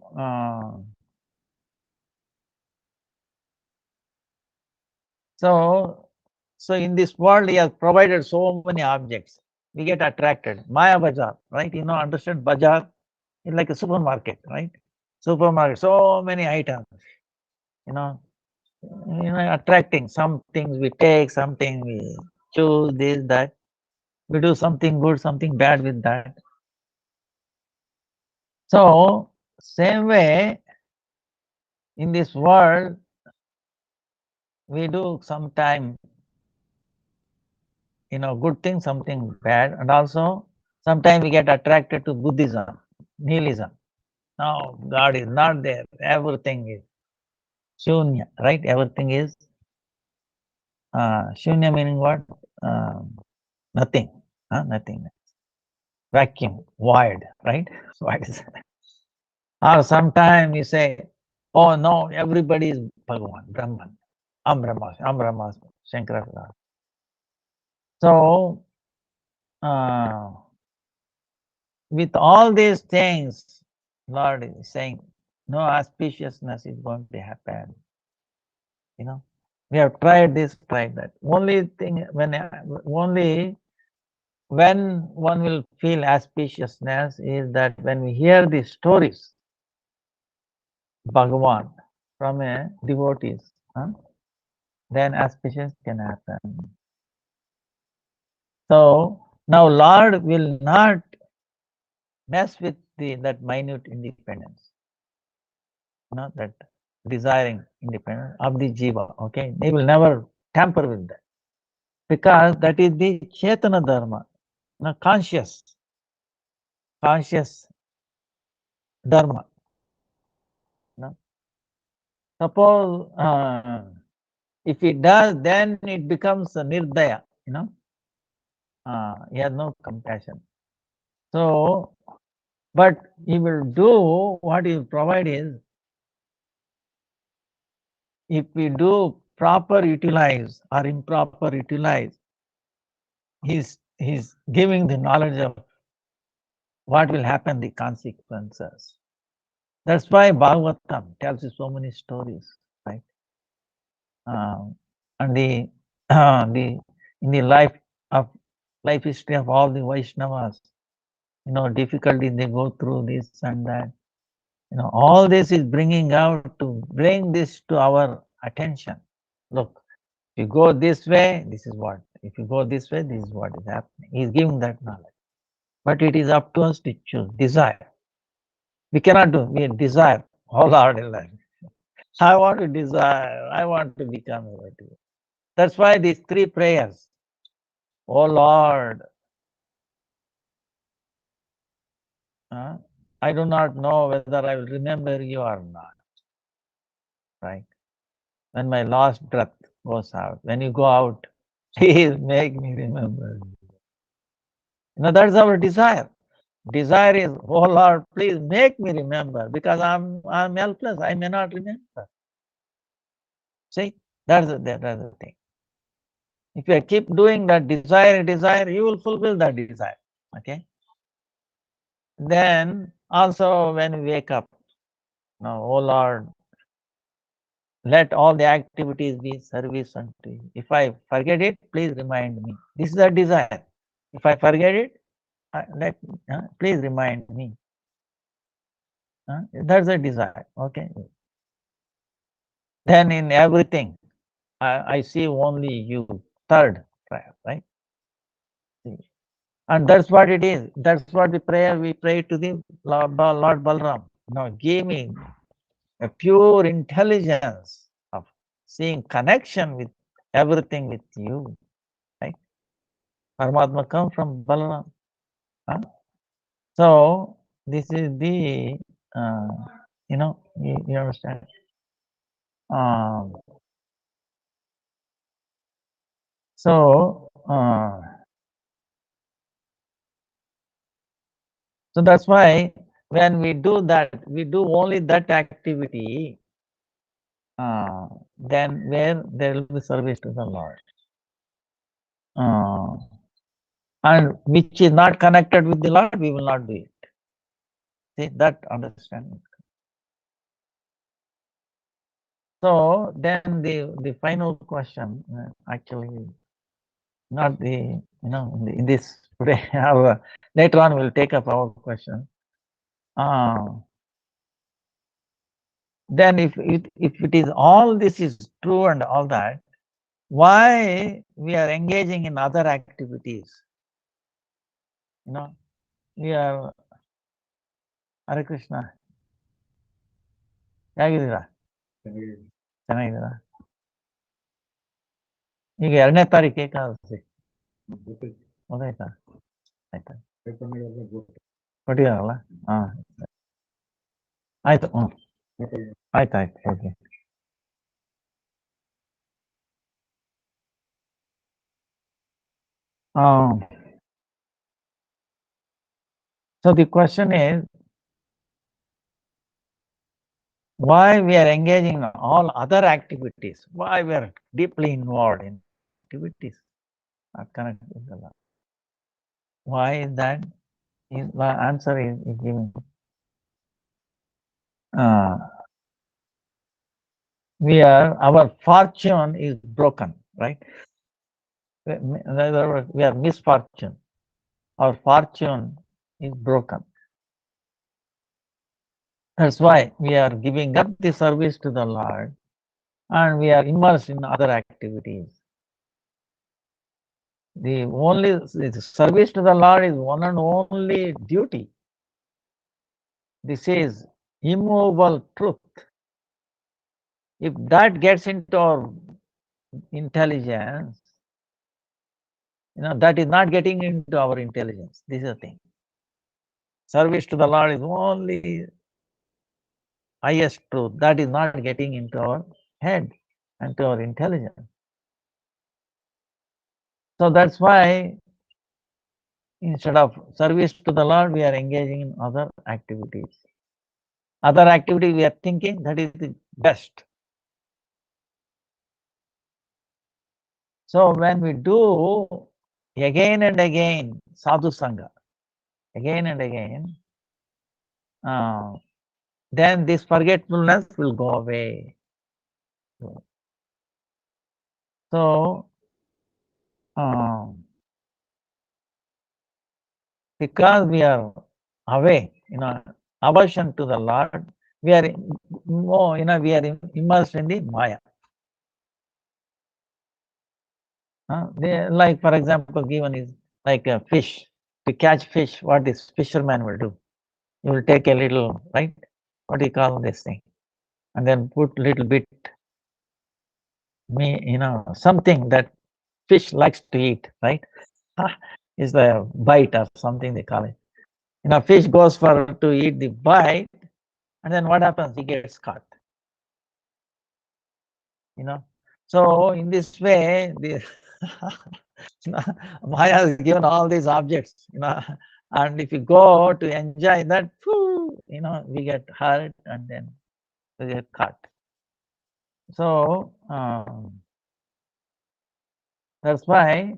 so in this world, he has provided so many objects. We get attracted. Maya Bazaar, right? You know, understand Bazaar is like a supermarket, right? Supermarket, so many items. You know, attracting. Some things we take, something we choose, this, that. We do something good, something bad with that. So, same way, in this world, we do sometime, good thing, something bad, and also sometimes we get attracted to Buddhism, nihilism. No, God is not there. Everything is shunya, right? Everything is shunya meaning what? Nothing, nothing, vacuum, void, right? Void is. Or sometimes you say, oh no, everybody is Bhagavan, Brahman. I'm Brahma, Shankara. So, with all these things, Lord is saying, no auspiciousness is going to happen. We have tried this, tried that. Only thing only when one will feel auspiciousness is that when we hear these stories, Bhagavan from a devotees, then auspicious can happen. So now Lord will not mess with that minute independence, that desiring independence of the jiva. Okay, they will never tamper with that because that is the Chetana Dharma, conscious Dharma. Suppose if it does, then it becomes a nirdaya. He has no compassion. So, but he will do what he will provide is, if we do proper utilize or improper utilize, he's giving the knowledge of what will happen, the consequences. That's why Bhagavatam tells you so many stories, right? And in the life history of all the Vaishnavas, difficulties they go through, this and that. All this is bringing out to bring this to our attention. Look, if you go this way, this is what. If you go this way, this is what is happening. He is giving that knowledge. But it is up to us to choose. Desire. We cannot do. We desire wholeheartedly. I want to desire. I want to become a devotee. That's why these three prayers. Oh Lord, I do not know whether I will remember you or not. Right? When my last breath goes out, when you go out, please make me remember. That's our desire. Desire is, oh Lord, please make me remember because I'm helpless. I may not remember. See, that's the thing. If you keep doing that desire, you will fulfill that desire. Okay. Then also when we wake up, oh Lord, let all the activities be service unto you. If I forget it, please remind me. This is a desire. If I forget it, please remind me. That's a desire. Okay. Then in everything, I see only you. Third prayer, right? And that's what it is. That's what the prayer we pray to the Lord Balram. Now give me a pure intelligence of seeing connection with everything with you. Right? Paramatma comes from Balaram. So this is the you understand. So, so that's why when we do that, we do only that activity, then where there will be service to the Lord. And which is not connected with the Lord, we will not do it. See, that understanding. So then the final question, actually, not the, in this today, later on we'll take up our question. Then if it is all this is true and all that, why we are engaging in other activities? We are Hare Krishna. ಹೇಗಿದ್ದೀರಾ? ಚೆನ್ನಾಗಿದ್ದೀರಾ? ಈಗ 2ನೇ ತಾರೀಕು ಏಕಾದಶಿ ಗೊತ್ತಾಯ್ತಾ? ಆಯ್ತಾ? ಕೊಟ್ಟಿದಾರಲ್ಲ? ಹಾ, ಆಯ್ತು. ಆಯ್ತಾಯ್ತು, okay. So the question is, why we are engaging in all other activities? Why we are deeply involved in activities not connected with the Lord? Why is that? The answer is given. Our fortune is broken, right? In other words, we are misfortune. Our fortune is broken. That's why we are giving up the service to the Lord and we are immersed in other activities. The service to the Lord is one and only duty. This is immovable truth. If that gets into our intelligence, that is not getting into our intelligence. This is the thing. Service to the Lord is only highest truth. That is not getting into our head and to our intelligence. So that's why instead of service to the Lord, we are engaging in other activities. Other activities we are thinking that is the best. So when we do again and again sadhu sangha, again and again, then this forgetfulness will go away. So because we are away, aversion to the Lord, we are we are immersed in the Maya. Like for example, given is like a fish. To catch fish, what this fisherman will do? He will take a little, right? What do you call this thing? And then put little bit, something that fish likes to eat, right? Is the bite or something they call it. Fish goes for to eat the bite, and then what happens? He gets caught. So in this way, the Maya has given all these objects, and if you go to enjoy that, we get hurt and then we get caught. So that's why,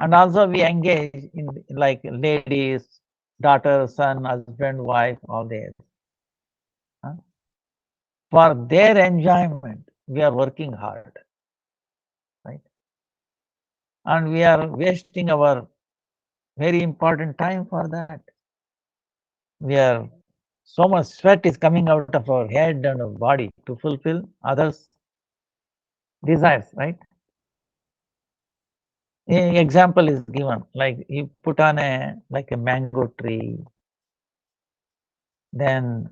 and also we engage in like ladies, daughter, son, husband, wife, all this. For their enjoyment, we are working hard, right? And we are wasting our very important time for that. We are so much sweat is coming out of our head and our body to fulfill others' desires, right? An example is given, like you put on like a mango tree, then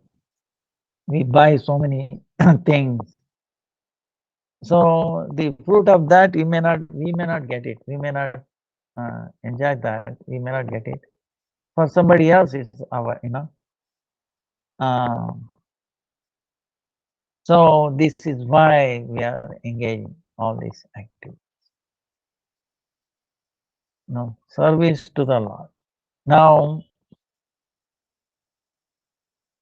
we buy so many things. So the fruit of that we may not get it. We may not enjoy that. We may not get it. For somebody else, it's our, So this is why we are engaging all these activities. No, service to the Lord. Now,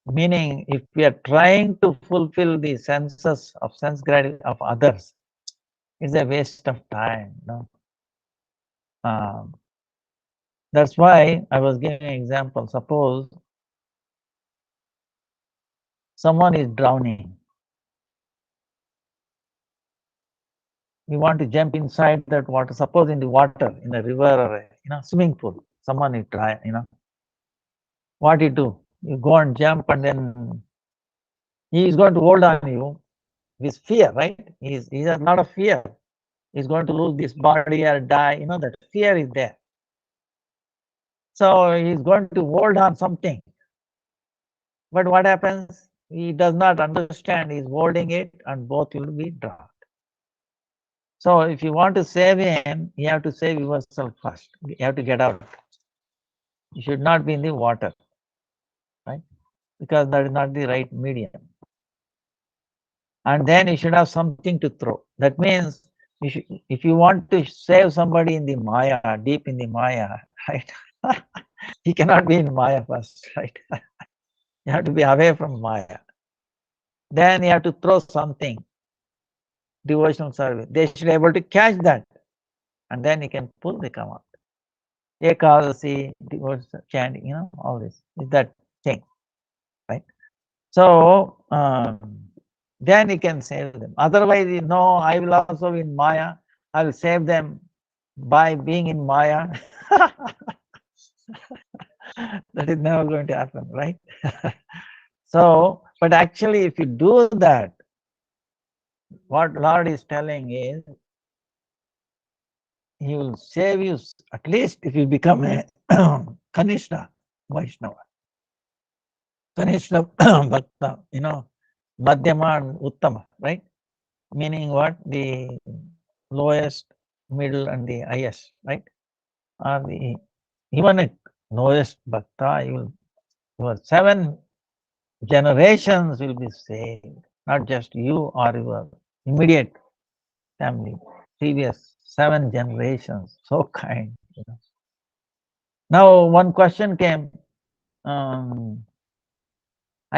meaning if we are trying to fulfill the senses of sense gratitude of others, it's a waste of time. No, that's why I was giving an example. Suppose someone is drowning. You want to jump inside that water. Suppose in the water, in the river or swimming pool, someone is dry. What you do? You go and jump, and then he is going to hold on you with fear, right? He has a lot of fear. He's going to lose this body or die. That fear is there. So he's going to hold on something. But what happens? He does not understand. He's holding it, and both will be drowned. So if you want to save him, you have to save yourself first. You have to get out. You should not be in the water, right? Because that is not the right medium. And then you should have something to throw. That means if you want to save somebody in the Maya, deep in the Maya, right? He cannot be in Maya first, right? You have to be away from Maya. Then you have to throw something, devotional service. They should be able to catch that, and then you can pull the come out. Ekadasi, devotional chanting, all this is that thing, right? So then you can save them. Otherwise, I will also be in Maya. I will save them by being in Maya. That is never going to happen, right? So, but actually, if you do that, what Lord is telling is, He will save you, at least if you become a Kanishta Vaishnava. Kanishta Bhakta, Madhyama and Uttama, right? Meaning what? The lowest, middle, and the highest, right? Or even a lowest Bhakta, your 7 generations will be saved, not just you or your immediate family, previous 7 generations, so kind. Now, one question came, I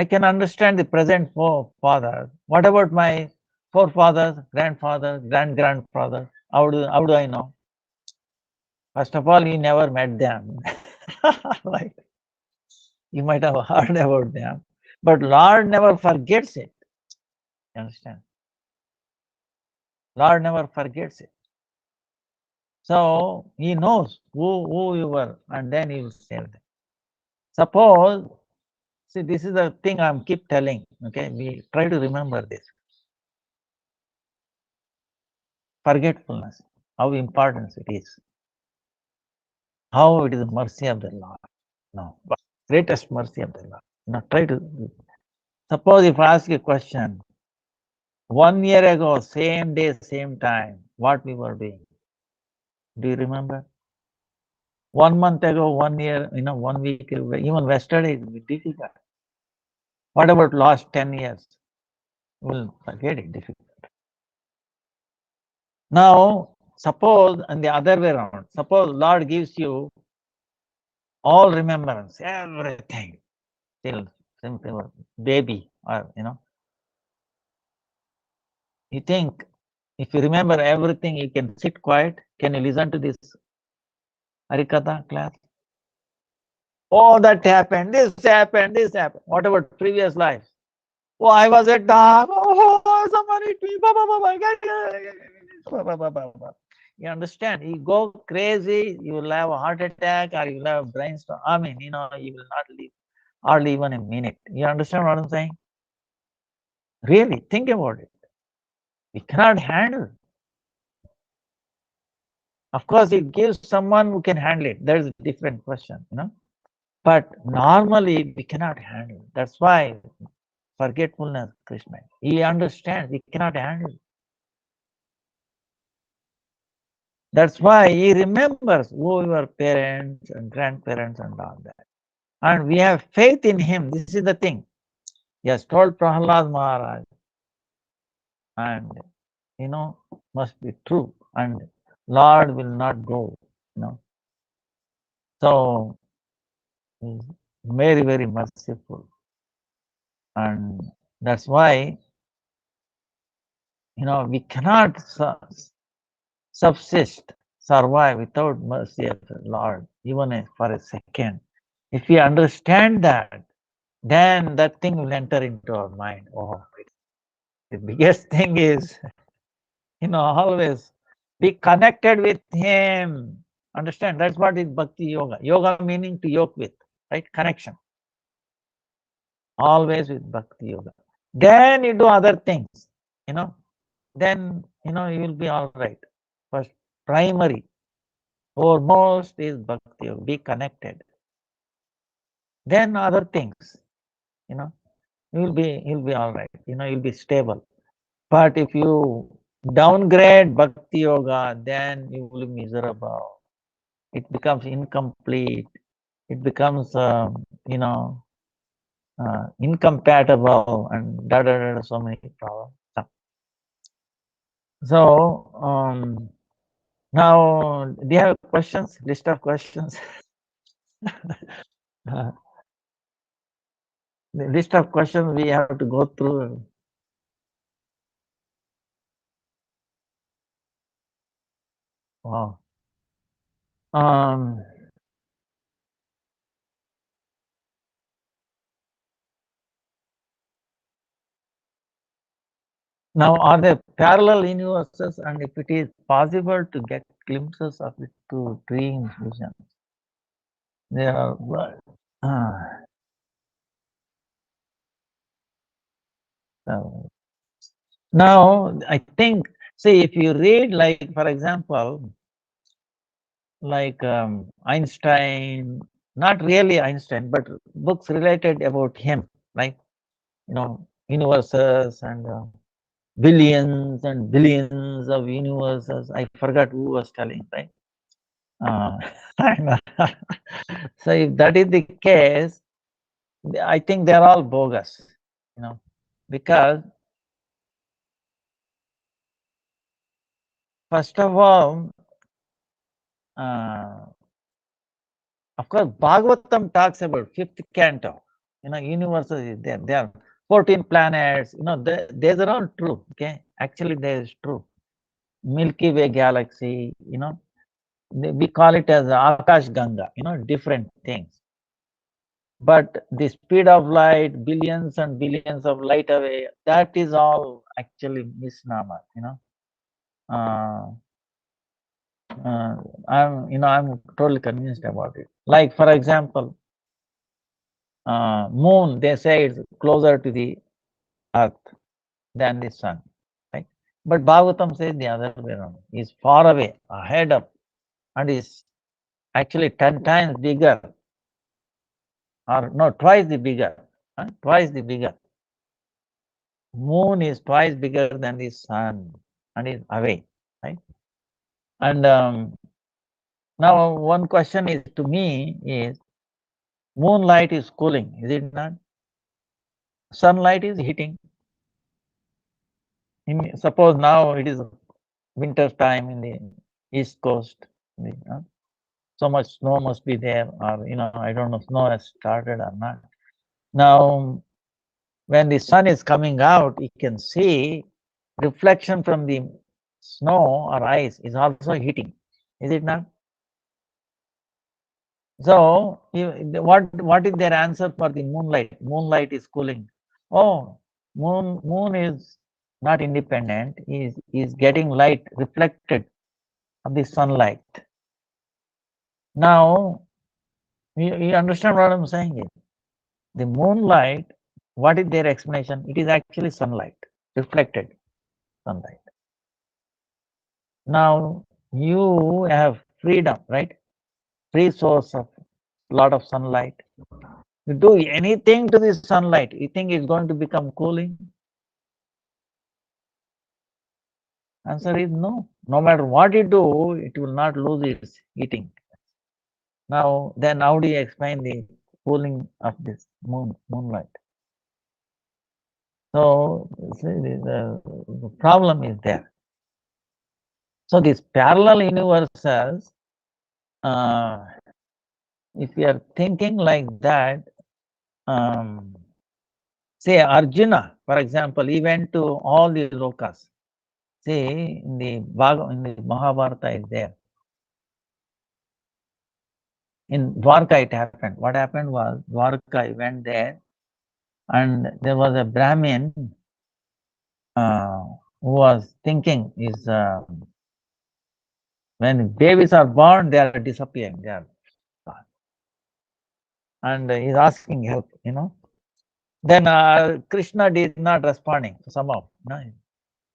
can understand the present forefathers. What about my forefathers, grandfathers, grandfathers? How do I know? First of all, you never met them. Right? You might have heard about them, but Lord never forgets it. You understand? Lord never forgets it. So He knows who you were, and then He will save them. Suppose, see, this is the thing I'm keep telling. Okay, we try to remember this. Forgetfulness, how important it is. How it is the mercy of the Lord. No, but greatest mercy of the Lord. Try to. Suppose if I ask you a question, 1 year ago, same day, same time, what we were doing? Do you remember? 1 month ago, 1 year, 1 week ago, even yesterday it will be difficult. What about last 10 years? We'll forget it, difficult. Now, suppose, and the other way around, suppose Lord gives you all remembrance, everything, till simple baby, or you think if you remember everything, you can sit quiet. Can you listen to this Harikatha class? Oh, that happened, this happened, this happened. What about previous life? Oh, I was a dog. Oh, someone hit me. You understand? You go crazy, you will have a heart attack, or you will have a brainstorm. I mean, you will not live hardly even a minute. You understand what I'm saying? Really, think about it. We cannot handle. Of course, it gives someone who can handle it. There's a different question, But normally, we cannot handle. That's why forgetfulness, Krishna. He understands. We cannot handle. That's why he remembers who your parents and grandparents and all that. And we have faith in him. This is the thing. He has told Prahlad Maharaj. And must be true, and Lord will not go, you know. So he's very, very merciful. And that's why, we cannot subsist, survive without mercy of the Lord, even for a second. If we understand that, then that thing will enter into our mind. Oh, the biggest thing is, always be connected with Him. Understand? That's what is Bhakti Yoga. Yoga meaning to yoke with, right? Connection. Always with Bhakti Yoga. Then you do other things, then, you will be all right. First, primary, foremost is Bhakti Yoga. Be connected. Then other things, you'll be all right. You'll be stable. But if you downgrade Bhakti Yoga, then you will be miserable. It becomes incomplete. It becomes, incompatible, and so many problems. So now, do you have questions? List of questions. The list of questions we have to go through. Wow. Now, are there parallel universes, and if it is possible to get glimpses of it to dream visions? There are. Now, I think, see, if you read, like, for example, like Einstein, not really Einstein, but books related about him, like, universes and billions and billions of universes. I forgot who was telling, right? So if that is the case, I think they're all bogus, because first of all, of course, Bhagavatam talks about fifth canto. Universes is there. There are 14 planets. These are all true. Okay, actually, there is true. Milky Way galaxy. We call it as Akash Ganga. Different things. But the speed of light, billions and billions of light away, that is all actually misnomer. Uh, I'm totally convinced about it. Like, for example, moon, they say it's closer to the earth than the sun, right? But Bhagavatam says the other way around. It's far away, ahead of, and is actually 10 times bigger, or no, twice the bigger, twice the bigger. Moon is twice bigger than the sun and is away, right? And now one question is to me is, moonlight is cooling, is it not? Sunlight is heating. Suppose now it is winter time in the east coast, so much snow must be there, or I don't know, snow has started or not. Now, when the sun is coming out, you can see reflection from the snow or ice is also heating, is it not? So, what is their answer for the moonlight? Moonlight is cooling. Oh, moon is not independent. Is getting light reflected of the sunlight. Now, you understand what I'm saying is, the moonlight, what is their explanation? It is actually sunlight, reflected sunlight. Now, you have freedom, right? Free source of lot of sunlight. You do anything to the sunlight, you think it's going to become cooling? Answer is no. No matter what you do, it will not lose its heating. Now, then how do you explain the cooling of this moonlight? So, see, the problem is there. So these parallel universes, uh, if you are thinking like that, um, say Arjuna, for example, he went to all the lokas. See, in the Mahabharata is there. In Dwarka it happened. What happened was, Dwarka, he went there, and there was a Brahmin uh, who was thinking is when babies are born, they are disappearing. They are gone. And he's asking help. Then Krishna did not responding somehow.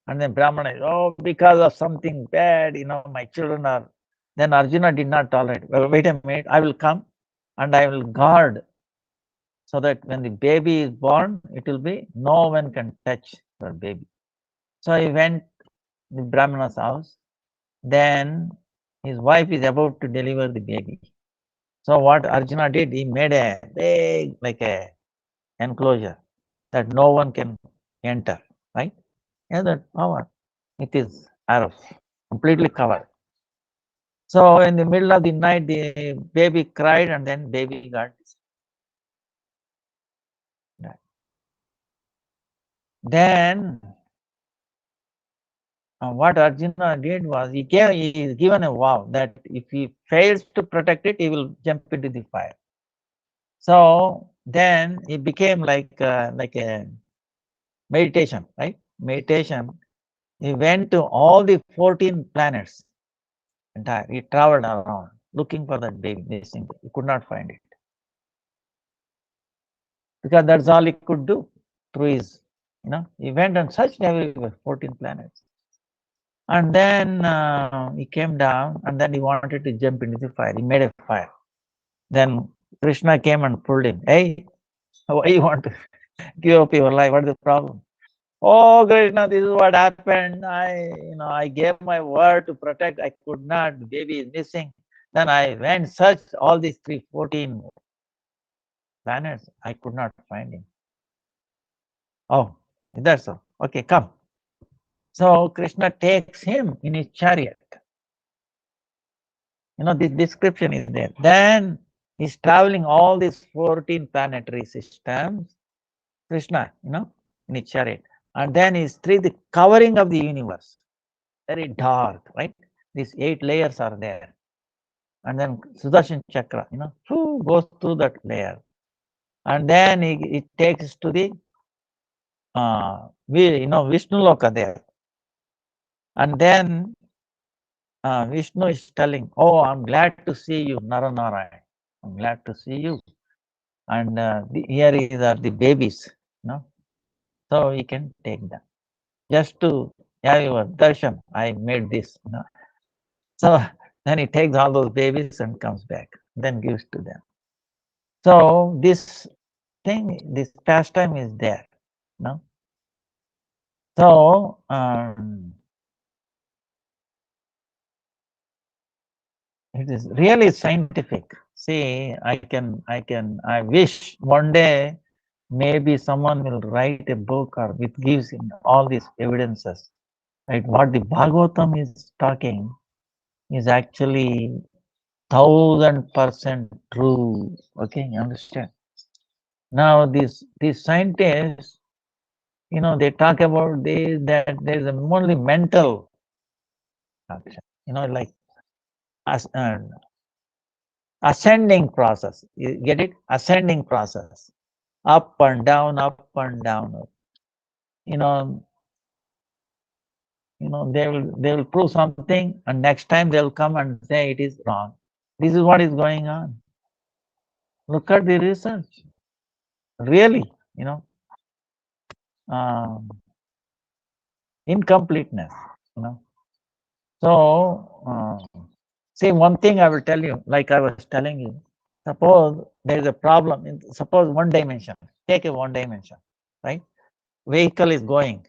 And then Brahmana is, oh, because of something bad, my children are. Then Arjuna did not tolerate. Well, wait a minute, I will come and I will guard so that when the baby is born, it will be no one can touch the baby. So he went to the Brahmana's house. Then his wife is about to deliver the baby. So what Arjuna did, he made a big, like a enclosure that no one can enter, right? Yeah, that power. It is arrows, completely covered. So in the middle of the night, the baby cried, and then baby got died. Then what Arjuna did was he is given a vow that if he fails to protect it, he will jump into the fire. So then it became like a meditation, right? Meditation. He went to all the 14 planets. Entire. He traveled around looking for that baby missing. He could not find it because that's all he could do through his. He went and searched everywhere, 14 planets. And then he came down, and then he wanted to jump into the fire. He made a fire. Then Krishna came and pulled him. Hey, why you want to give up your life? What is the problem? Oh, Krishna, this is what happened. I gave my word to protect. I could not. The baby is missing. Then I went searched all these 14 planets. I could not find him. Oh, that's so. Okay, come. So Krishna takes him in his chariot. This description is there. Then he's traveling all these 14 planetary systems. Krishna, in his chariot. And then he's through the covering of the universe. Very dark, right? These 8 layers are there. And then Sudarshan Chakra, goes through that layer. And then it takes to the Vishnu Loka there. And then Vishnu is telling, oh, I'm glad to see you, Naranarayan. I'm glad to see you. And here are the babies, so he can take them. Just to have your darshan, I made this. So then he takes all those babies and comes back, then gives to them. So this pastime is there. So it is really scientific. See, I wish one day maybe someone will write a book or it gives him all these evidences. Right? What the Bhagavatam is talking is actually 1000% true. Okay, you understand? Now these scientists, they talk about that there is only mental action. Like ascending process. You get it? Ascending process. Up and down, up and down. You know, they will prove something, and next time they'll come and say it is wrong. This is what is going on. Look at the research. Really, um, incompleteness. So, see, one thing I will tell you, like I was telling you, suppose there is a problem. Suppose one dimension. Take a one dimension, right? Vehicle is going.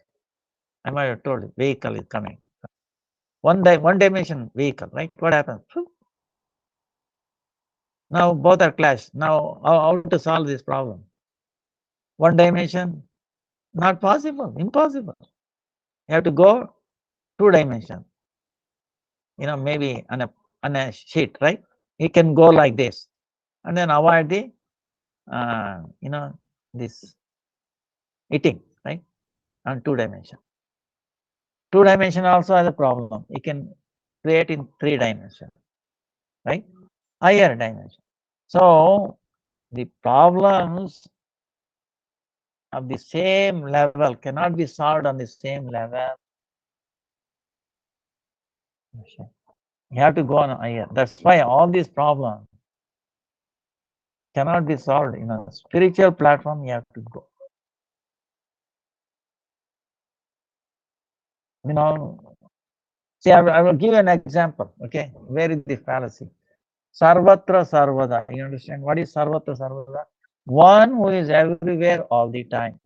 I might have told you, vehicle is coming. One dimension vehicle, right? What happens? Now both are clashed. Now how to solve this problem? One dimension, not possible, impossible. You have to go 2 dimensions. maybe on a sheet, right? He can go like this, and then avoid the, this eating, right? On 2 dimension. 2 dimension also has a problem. It can create in 3 dimension, right? Higher dimension. So the problems of the same level cannot be solved on the same level. You have to go on higher. That's why all these problems cannot be solved in a spiritual platform. You have to go. See, I will give you an example. Okay, where is the fallacy? Sarvatra Sarvada. You understand what is Sarvatra Sarvada? One who is everywhere all the time.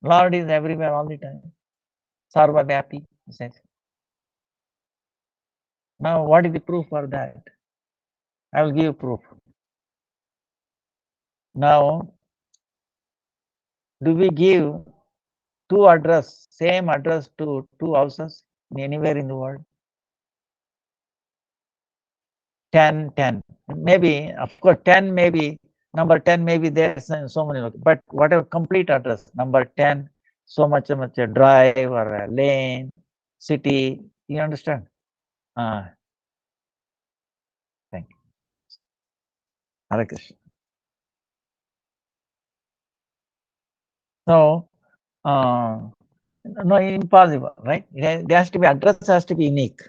Lord is everywhere all the time. Sarvavyapi, he says. Now, what is the proof for that? I will give you proof. Now, do we give same address to 2 houses anywhere in the world? 10, 10. Maybe, of course, 10 maybe, number 10 maybe there's so many, but whatever complete address, number 10, so much a drive or a lane, city, you understand? Thank you. Hare Krishna. So, no, impossible, right? There has to be, address has to be unique.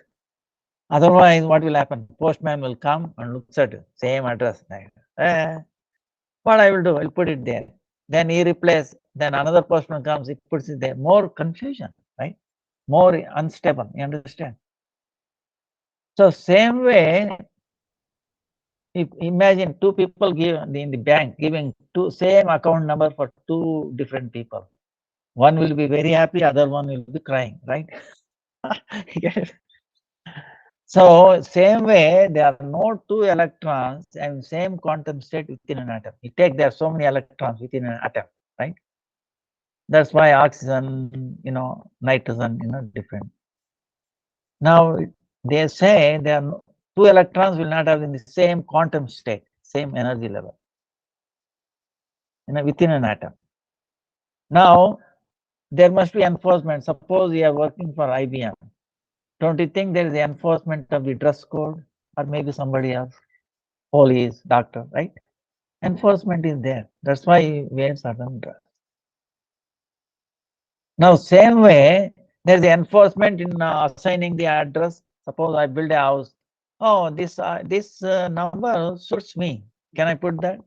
Otherwise, what will happen? Postman will come and looks at it, same address. What I will do, I'll put it there. Then he replaces, then another postman comes, he puts it there. More confusion, right? More unstable, you understand? So same way, if imagine 2 people give in the bank giving same account number for 2 different people. One will be very happy, other one will be crying, right? So same way, there are no 2 electrons and same quantum state within an atom. You take, there are so many electrons within an atom, right? That's why oxygen, nitrogen, different. Now they say there are 2 electrons will not have in the same quantum state, same energy level, within an atom. Now there must be enforcement. Suppose you are working for IBM. Don't you think there is the enforcement of the dress code, or maybe somebody else, police, doctor, right? Enforcement is there. That's why you wear certain dress. Now, same way, there's the enforcement in assigning the address. Suppose I build a house. Oh, this number suits me. Can I put that?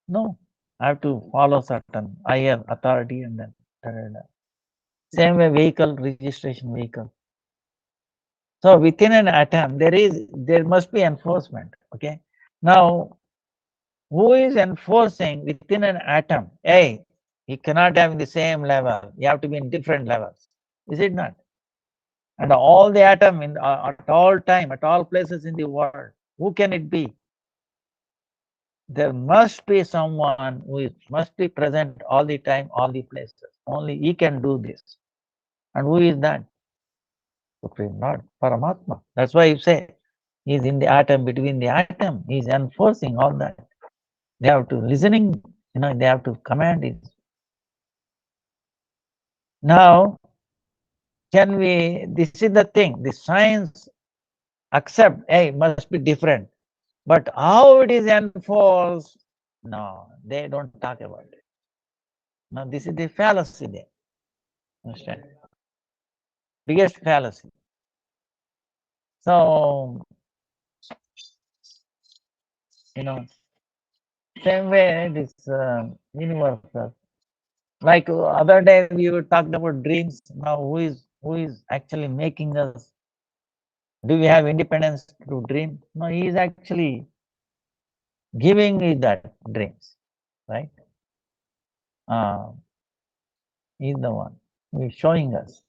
No. I have to follow certain higher authority and then. Same way, vehicle registration vehicle. So within an atom, there must be enforcement. Okay. Now, who is enforcing within an atom? Hey, you cannot have in the same level. You have to be in different levels. Is it not? And all the atom at all time, at all places in the world, who can it be? There must be someone who must be present all the time, all the places. Only he can do this. And who is that? Supreme Lord, Paramatma. That's why you say he's in the atom, between the atom. He's enforcing all that. They have to listening, they have to command it. Now, this is the thing, the science accept, hey, must be different. But how it is enforced, no, they don't talk about it. Now, this is the fallacy there. Understand? Biggest fallacy. So, same way this universe. Like other day we were talking about dreams. Now, who is actually making us? Do we have independence to dream? No, he is actually giving me that dreams, right? He's the one who is showing us.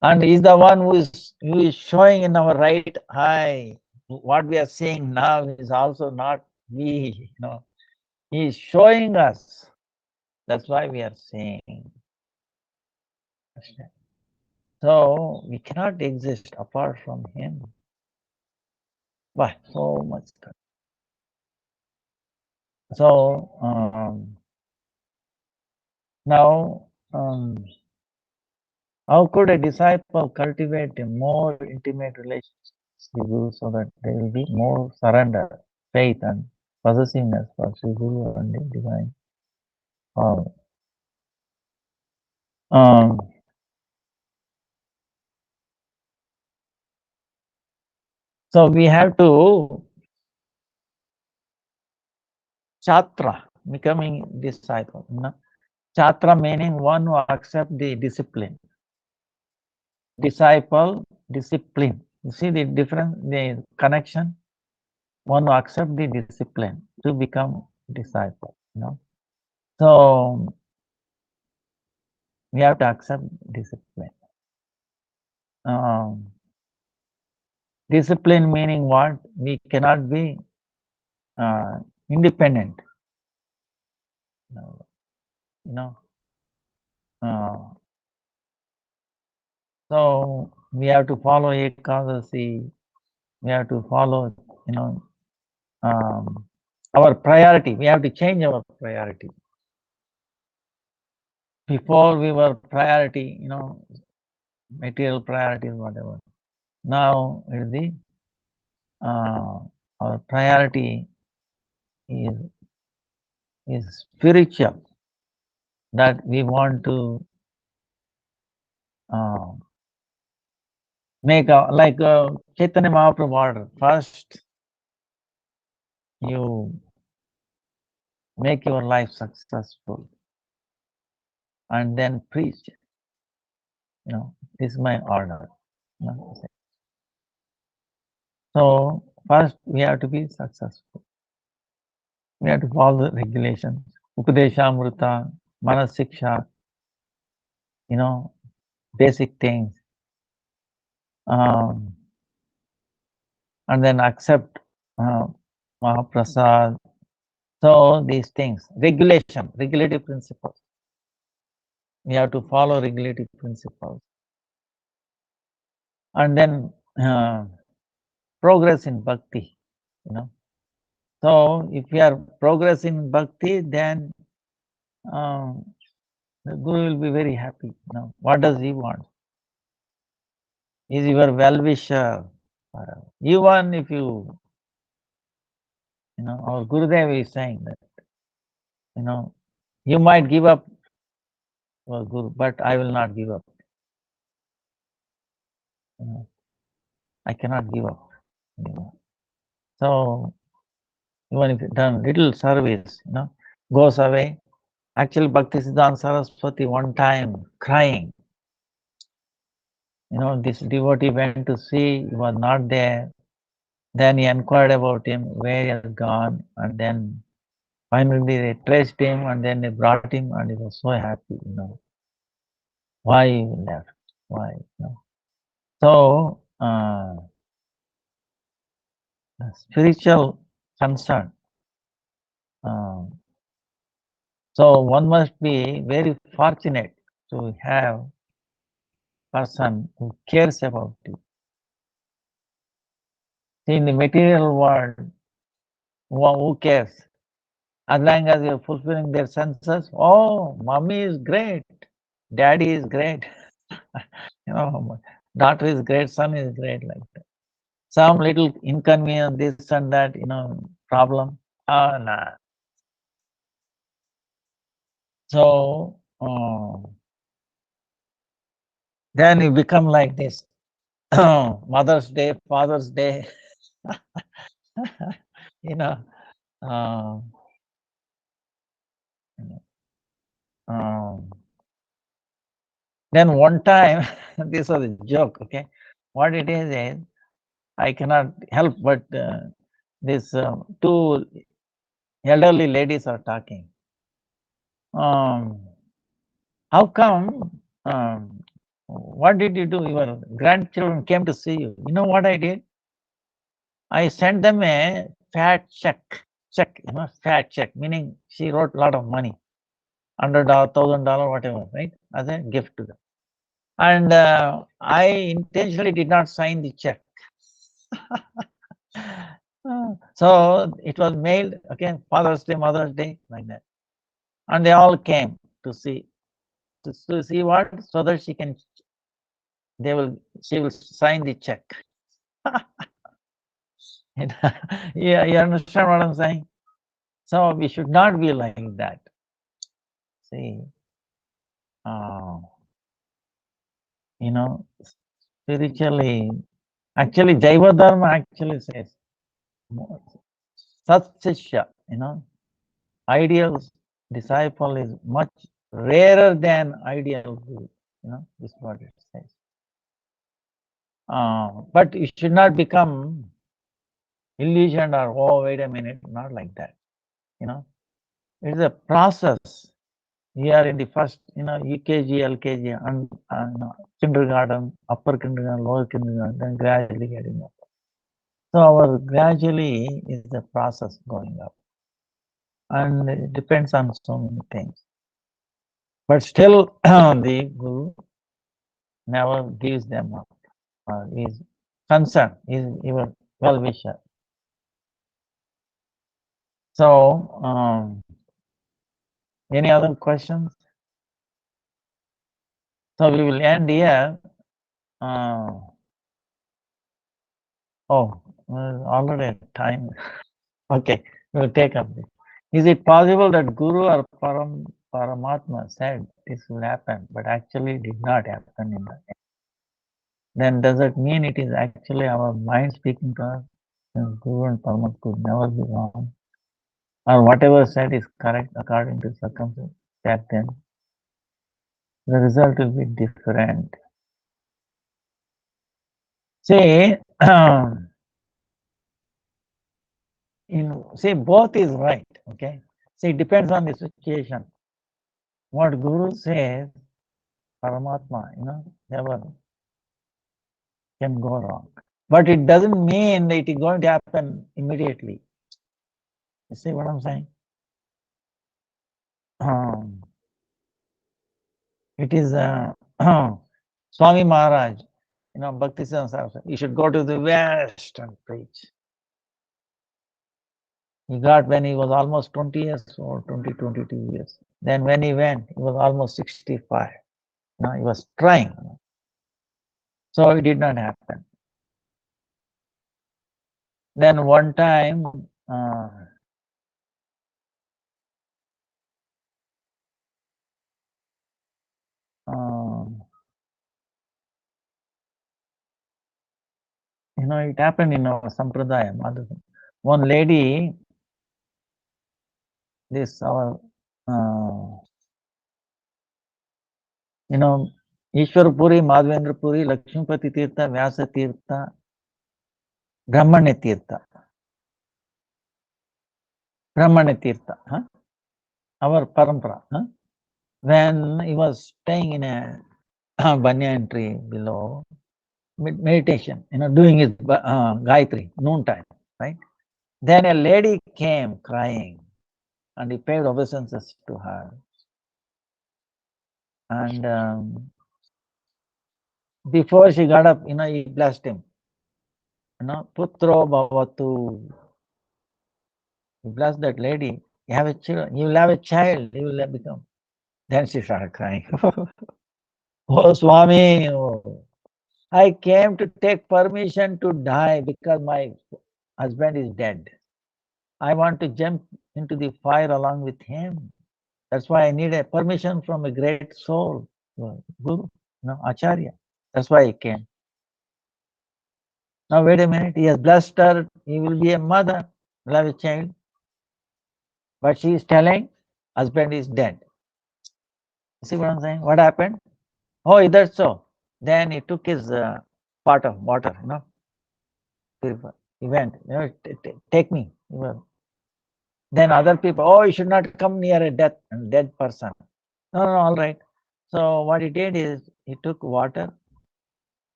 And he's the one who is showing in our right eye. What we are seeing now is also not we, He is showing us. That's why we are seeing. So we cannot exist apart from him. Why? So much. So now, how could a disciple cultivate a more intimate relationship with Guru so that there will be more surrender, faith, and possessiveness for Sri Guru and the divine power? Um, so we have to chatra, becoming disciple. Chatra meaning one who accepts the discipline. Disciple, discipline. You see the difference, the connection? One who accepts the discipline to become disciple. So we have to accept discipline. Discipline meaning what? We cannot be independent. You know. So we have to follow Ekadasi. We have to follow, our priority. We have to change our priority. Before we were priority, material priorities, whatever. Now it is the our priority is spiritual. That we want to make like Chaitanya Mahaprabhu order. First, you make your life successful, and then preach. This is my order. So first we have to be successful. We have to follow the regulations. Upadeshamrita, Manasiksha, basic things. And then accept Mahaprasad. So these things, regulative principles. We have to follow regulative principles. And then progress in bhakti, So if we are progressing in bhakti, then the Guru will be very happy. What does he want? Is your well-wisher. Even if our Gurudeva is saying that, you might give up for Guru, but I will not give up. I cannot give up. So even if you done little service, goes away. Actually, Bhaktisiddhanta Saraswati one time crying. This devotee went to see, he was not there. Then he inquired about him, where he had gone, and then finally they traced him, and then they brought him, and he was so happy. Why he left? Why? So spiritual concern. So one must be very fortunate to have person who cares about you. See, in the material world, who cares? As long as you're fulfilling their senses, oh, mommy is great, daddy is great, daughter is great, son is great, like that. Some little inconvenience, this and that, problem. Nah. So then you become like this. Mother's Day, Father's Day, then one time, this was a joke, okay? What it is I cannot help but these two elderly ladies are talking. How come, what did you do? Your grandchildren came to see you. You know what I did? I sent them a fat check, fat check, meaning she wrote a lot of money, $100, $1,000, whatever, right? As a gift to them. And I intentionally did not sign the check. So it was mailed, okay, Father's Day, Mother's Day, like that. And they all came to see, to see what? So that she will sign the check. Yeah, you understand what I'm saying? So we should not be like that. See, uh, spiritually, actually, Jaiva Dharma actually says, Sat Shishya, ideal disciple is much rarer than ideal guru. This is what it says. But you should not become illusioned or, oh, wait a minute, not like that. It's a process. We are in the first, UKG, LKG, and kindergarten, upper kindergarten, lower kindergarten, then gradually getting up. So our gradually is the process going up. And it depends on so many things. But still, the Guru never gives them up. Is concerned, is even well-wisher. So, any other questions? So we will end here. Already time. Okay, we'll take up this. Is it possible that Guru or Paramatma said this will happen, but actually did not happen in the end? Then does it mean it is actually our mind speaking to us? Since Guru and Paramatma could never be wrong, or whatever said is correct according to circumstances back then, the result will be different. See, both is right. Okay. See, it depends on the situation. What Guru says, Paramatma, never can go wrong. But it doesn't mean that it is going to happen immediately. You see what I'm saying? It is Swami Maharaj, Bhakti Saraswati. You should go to the West and preach. He got when he was almost 20 years or 22 years. Then when he went, he was almost 65. He was trying. So it did not happen. Then one time, it happened in our Sampradaya. One lady, this our, Ishwarpuri, Madhvendrapuri, Lakshmipati Tirtha, Vyasa Tirtha, Brahmanya Tirtha. Brahmanya Tirtha, our parampara. When he was staying in a banyan tree below, meditation, doing his Gayatri, noontime, right? Then a lady came crying and he paid obeisances to her. And before she got up, he blessed him. Putro bhavatu. He blessed that lady. You have a child. You will have a child. You will become. Then she started crying. Oh, Swami, I came to take permission to die because my husband is dead. I want to jump into the fire along with him. That's why I need a permission from a great soul, Guru, Acharya. That's why I came. Now wait a minute, he has blessed her, he will be a mother, will have a child. But she is telling, husband is dead. See what I'm saying? What happened? Oh, is that so? Then he took his pot of water, He went, take me. Then other people, oh, you should not come near a dead person. No, all right. So what he did is he took water,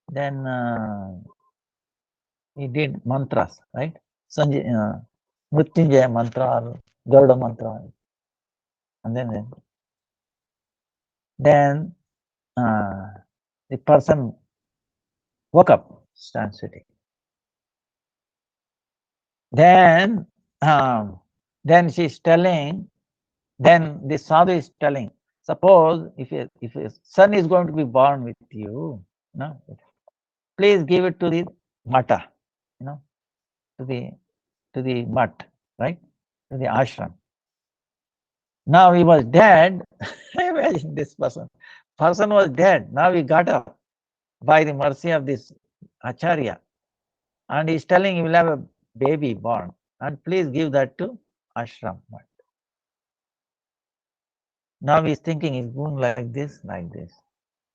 then he did mantras, right? Mrityunjaya mantra, Garuda mantra, and then The person woke up, stands sitting. Then, then she's telling, then the sadhu is telling, suppose if a son is going to be born with you, no, please give it to the mata, you know, to the mutt, right, to the ashram. Now he was dead. Imagine this person. Person was dead. Now he got up by the mercy of this acharya, and he's telling he will have a baby born, and please give that to ashram. Now he's thinking he's going like this, like this.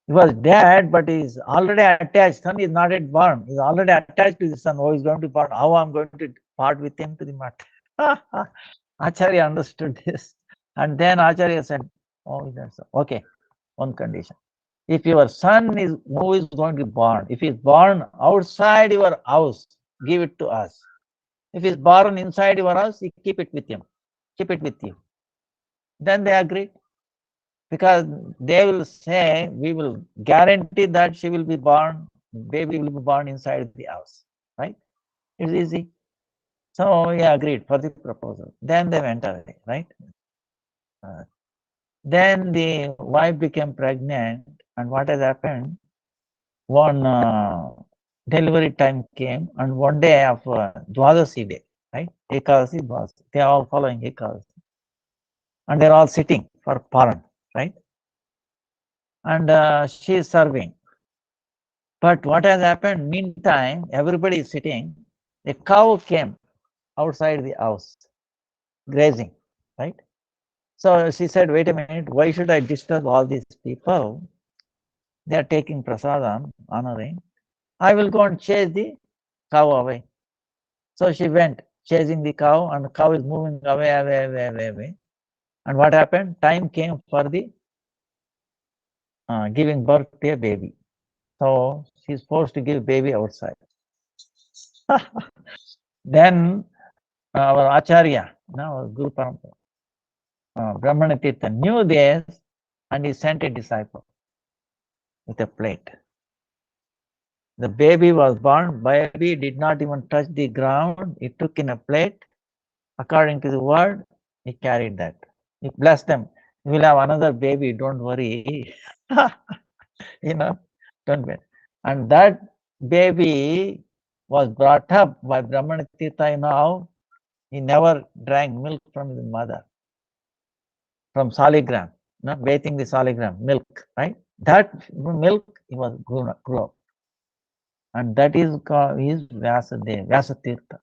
He was dead, but he's already attached. Son is not yet born. He's already attached to the son. Oh, he's going to be born. How I'm going to part with him to the mat? Acharya understood this. And then Acharya said, oh, that's okay. One condition. If your son is who is going to be born, if he's born outside your house, give it to us. If he's born inside your house, you keep it with him. Keep it with you. Then they agreed. Because they will say, we will guarantee that she will be born, baby will be born inside the house, right? It's easy. So he agreed for the proposal. Then they went away, right? Then the wife became pregnant, and what has happened? One delivery time came, and one day of Dwadasi day, right? Ekadasi, Dwadasi. They are all following Ekadasi. And they're all sitting for Paran, right? And she is serving. But what has happened? Meantime, everybody is sitting. A cow came outside the house, grazing, right? So she said, wait a minute, why should I disturb all these people? They are taking prasadam, honoring. I will go and chase the cow away. So she went chasing the cow, and the cow is moving away. And what happened? Time came for the giving birth to a baby. So she's forced to give baby outside. Then our Acharya, now Guru Parampara, Brahmana Tirtha knew this, and he sent a disciple with a plate. The baby was born, baby did not even touch the ground, he took in a plate, according to the word, he carried that. He blessed them. You will have another baby, don't worry. Don't worry. And that baby was brought up by Brahmana Tirtha, how he never drank milk from his mother, from saligram, bathing the saligram, milk, right? That milk he was grew up. And that is called his Vyasa Tirtha,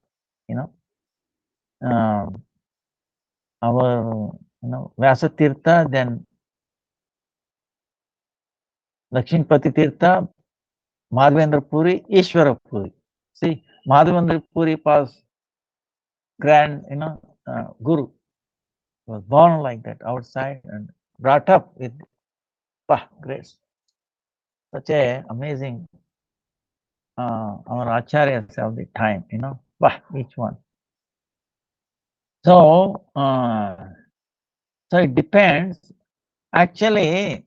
our, Vyasa Tirtha, then Lakshmipati Tirtha, Madhavendra Puri, Ishwara Puri. See, Madhavendra Puri was grand, Guru. He was born like that outside and brought up with grace. Such a amazing our acharyas of the time, each one. So, so it depends. Actually,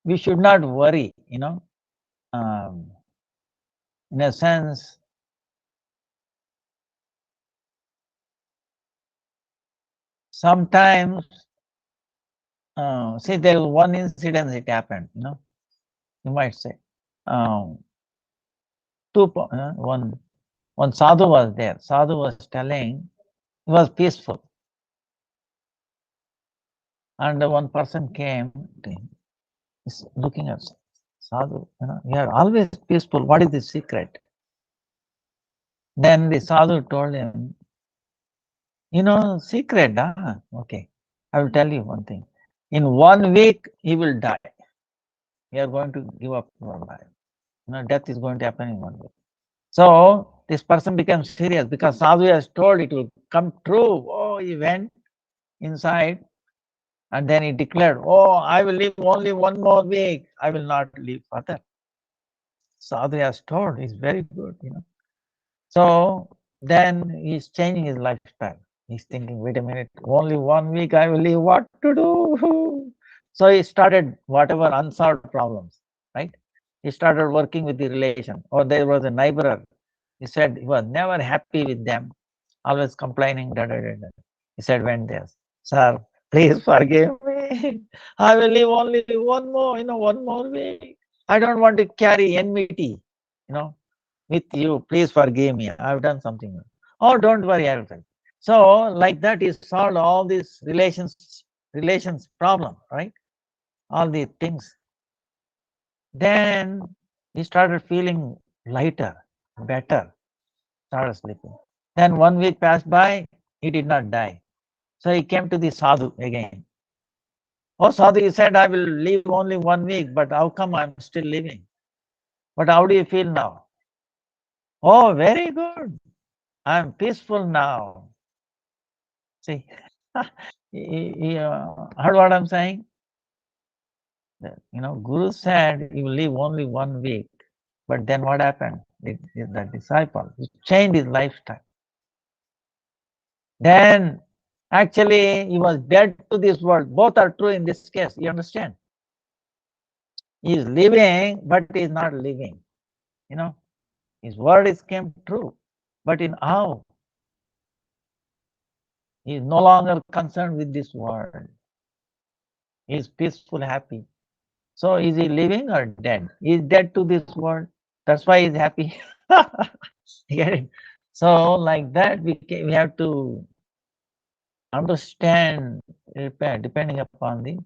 we should not worry, in a sense. Sometimes, see, there was one incident that happened, you might say. One sadhu was there. Sadhu was telling, it was peaceful. And one person came to him, looking at sadhu, you are always peaceful. What is the secret? Then the sadhu told him, secret, okay. I will tell you one thing. In 1 week, he will die. You are going to give up your life. Death is going to happen in 1 week. So this person became serious because sadhu has told it will come true. Oh, he went inside and then he declared, oh, I will live only 1 more week. I will not live further. Sadhu has told, he's very good, So then he's changing his lifestyle. He's thinking, wait a minute, only 1 week I will live, what to do? So he started whatever unsolved problems, right? He started working with the relation. Or there was a neighbor. He said he was never happy with them, always complaining. Da, da, da, da. He said, went there, sir, please forgive me. I will live only one more week. I don't want to carry enmity, with you. Please forgive me. I've done something. Oh, don't worry, I will tell. So like that, he solved all these relations problem, right? All these things. Then he started feeling lighter, better, started sleeping. Then 1 week passed by, he did not die. So he came to the sadhu again. Oh, sadhu, he said, I will live only 1 week, but how come I'm still living? But how do you feel now? Oh, very good. I'm peaceful now. See, he heard what I'm saying? Guru said you will live only 1 week. But then what happened? The disciple, he changed his lifestyle. Then actually he was dead to this world. Both are true in this case. You understand? He is living, but he is not living. His word is came true. But in how? He is no longer concerned with this world. He is peaceful, happy. So is he living or dead? He is dead to this world. That's why he's happy. Get it? So like that, we have to understand, depending upon the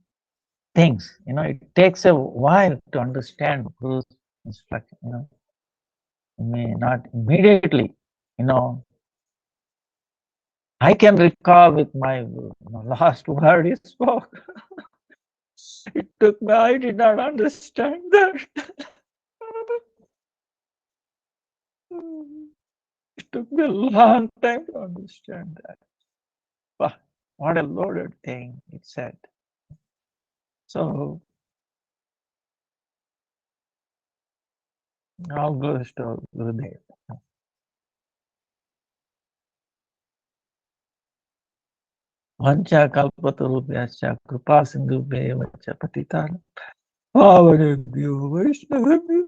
things. It takes a while to understand Guru's instruction. May not immediately. I can recall with my last word he spoke. It took me. I did not understand that. It took me a long time to understand that. But what a loaded thing it said. So all goes to Gurudeva. Vancha kalpatarubhyascha kripa sindhubhyeva cha patitana pavanebhyo vaishnavabhyo.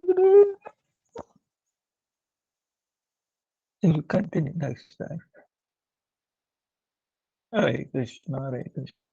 We'll continue next time. Hare Krishna, Hare Krishna.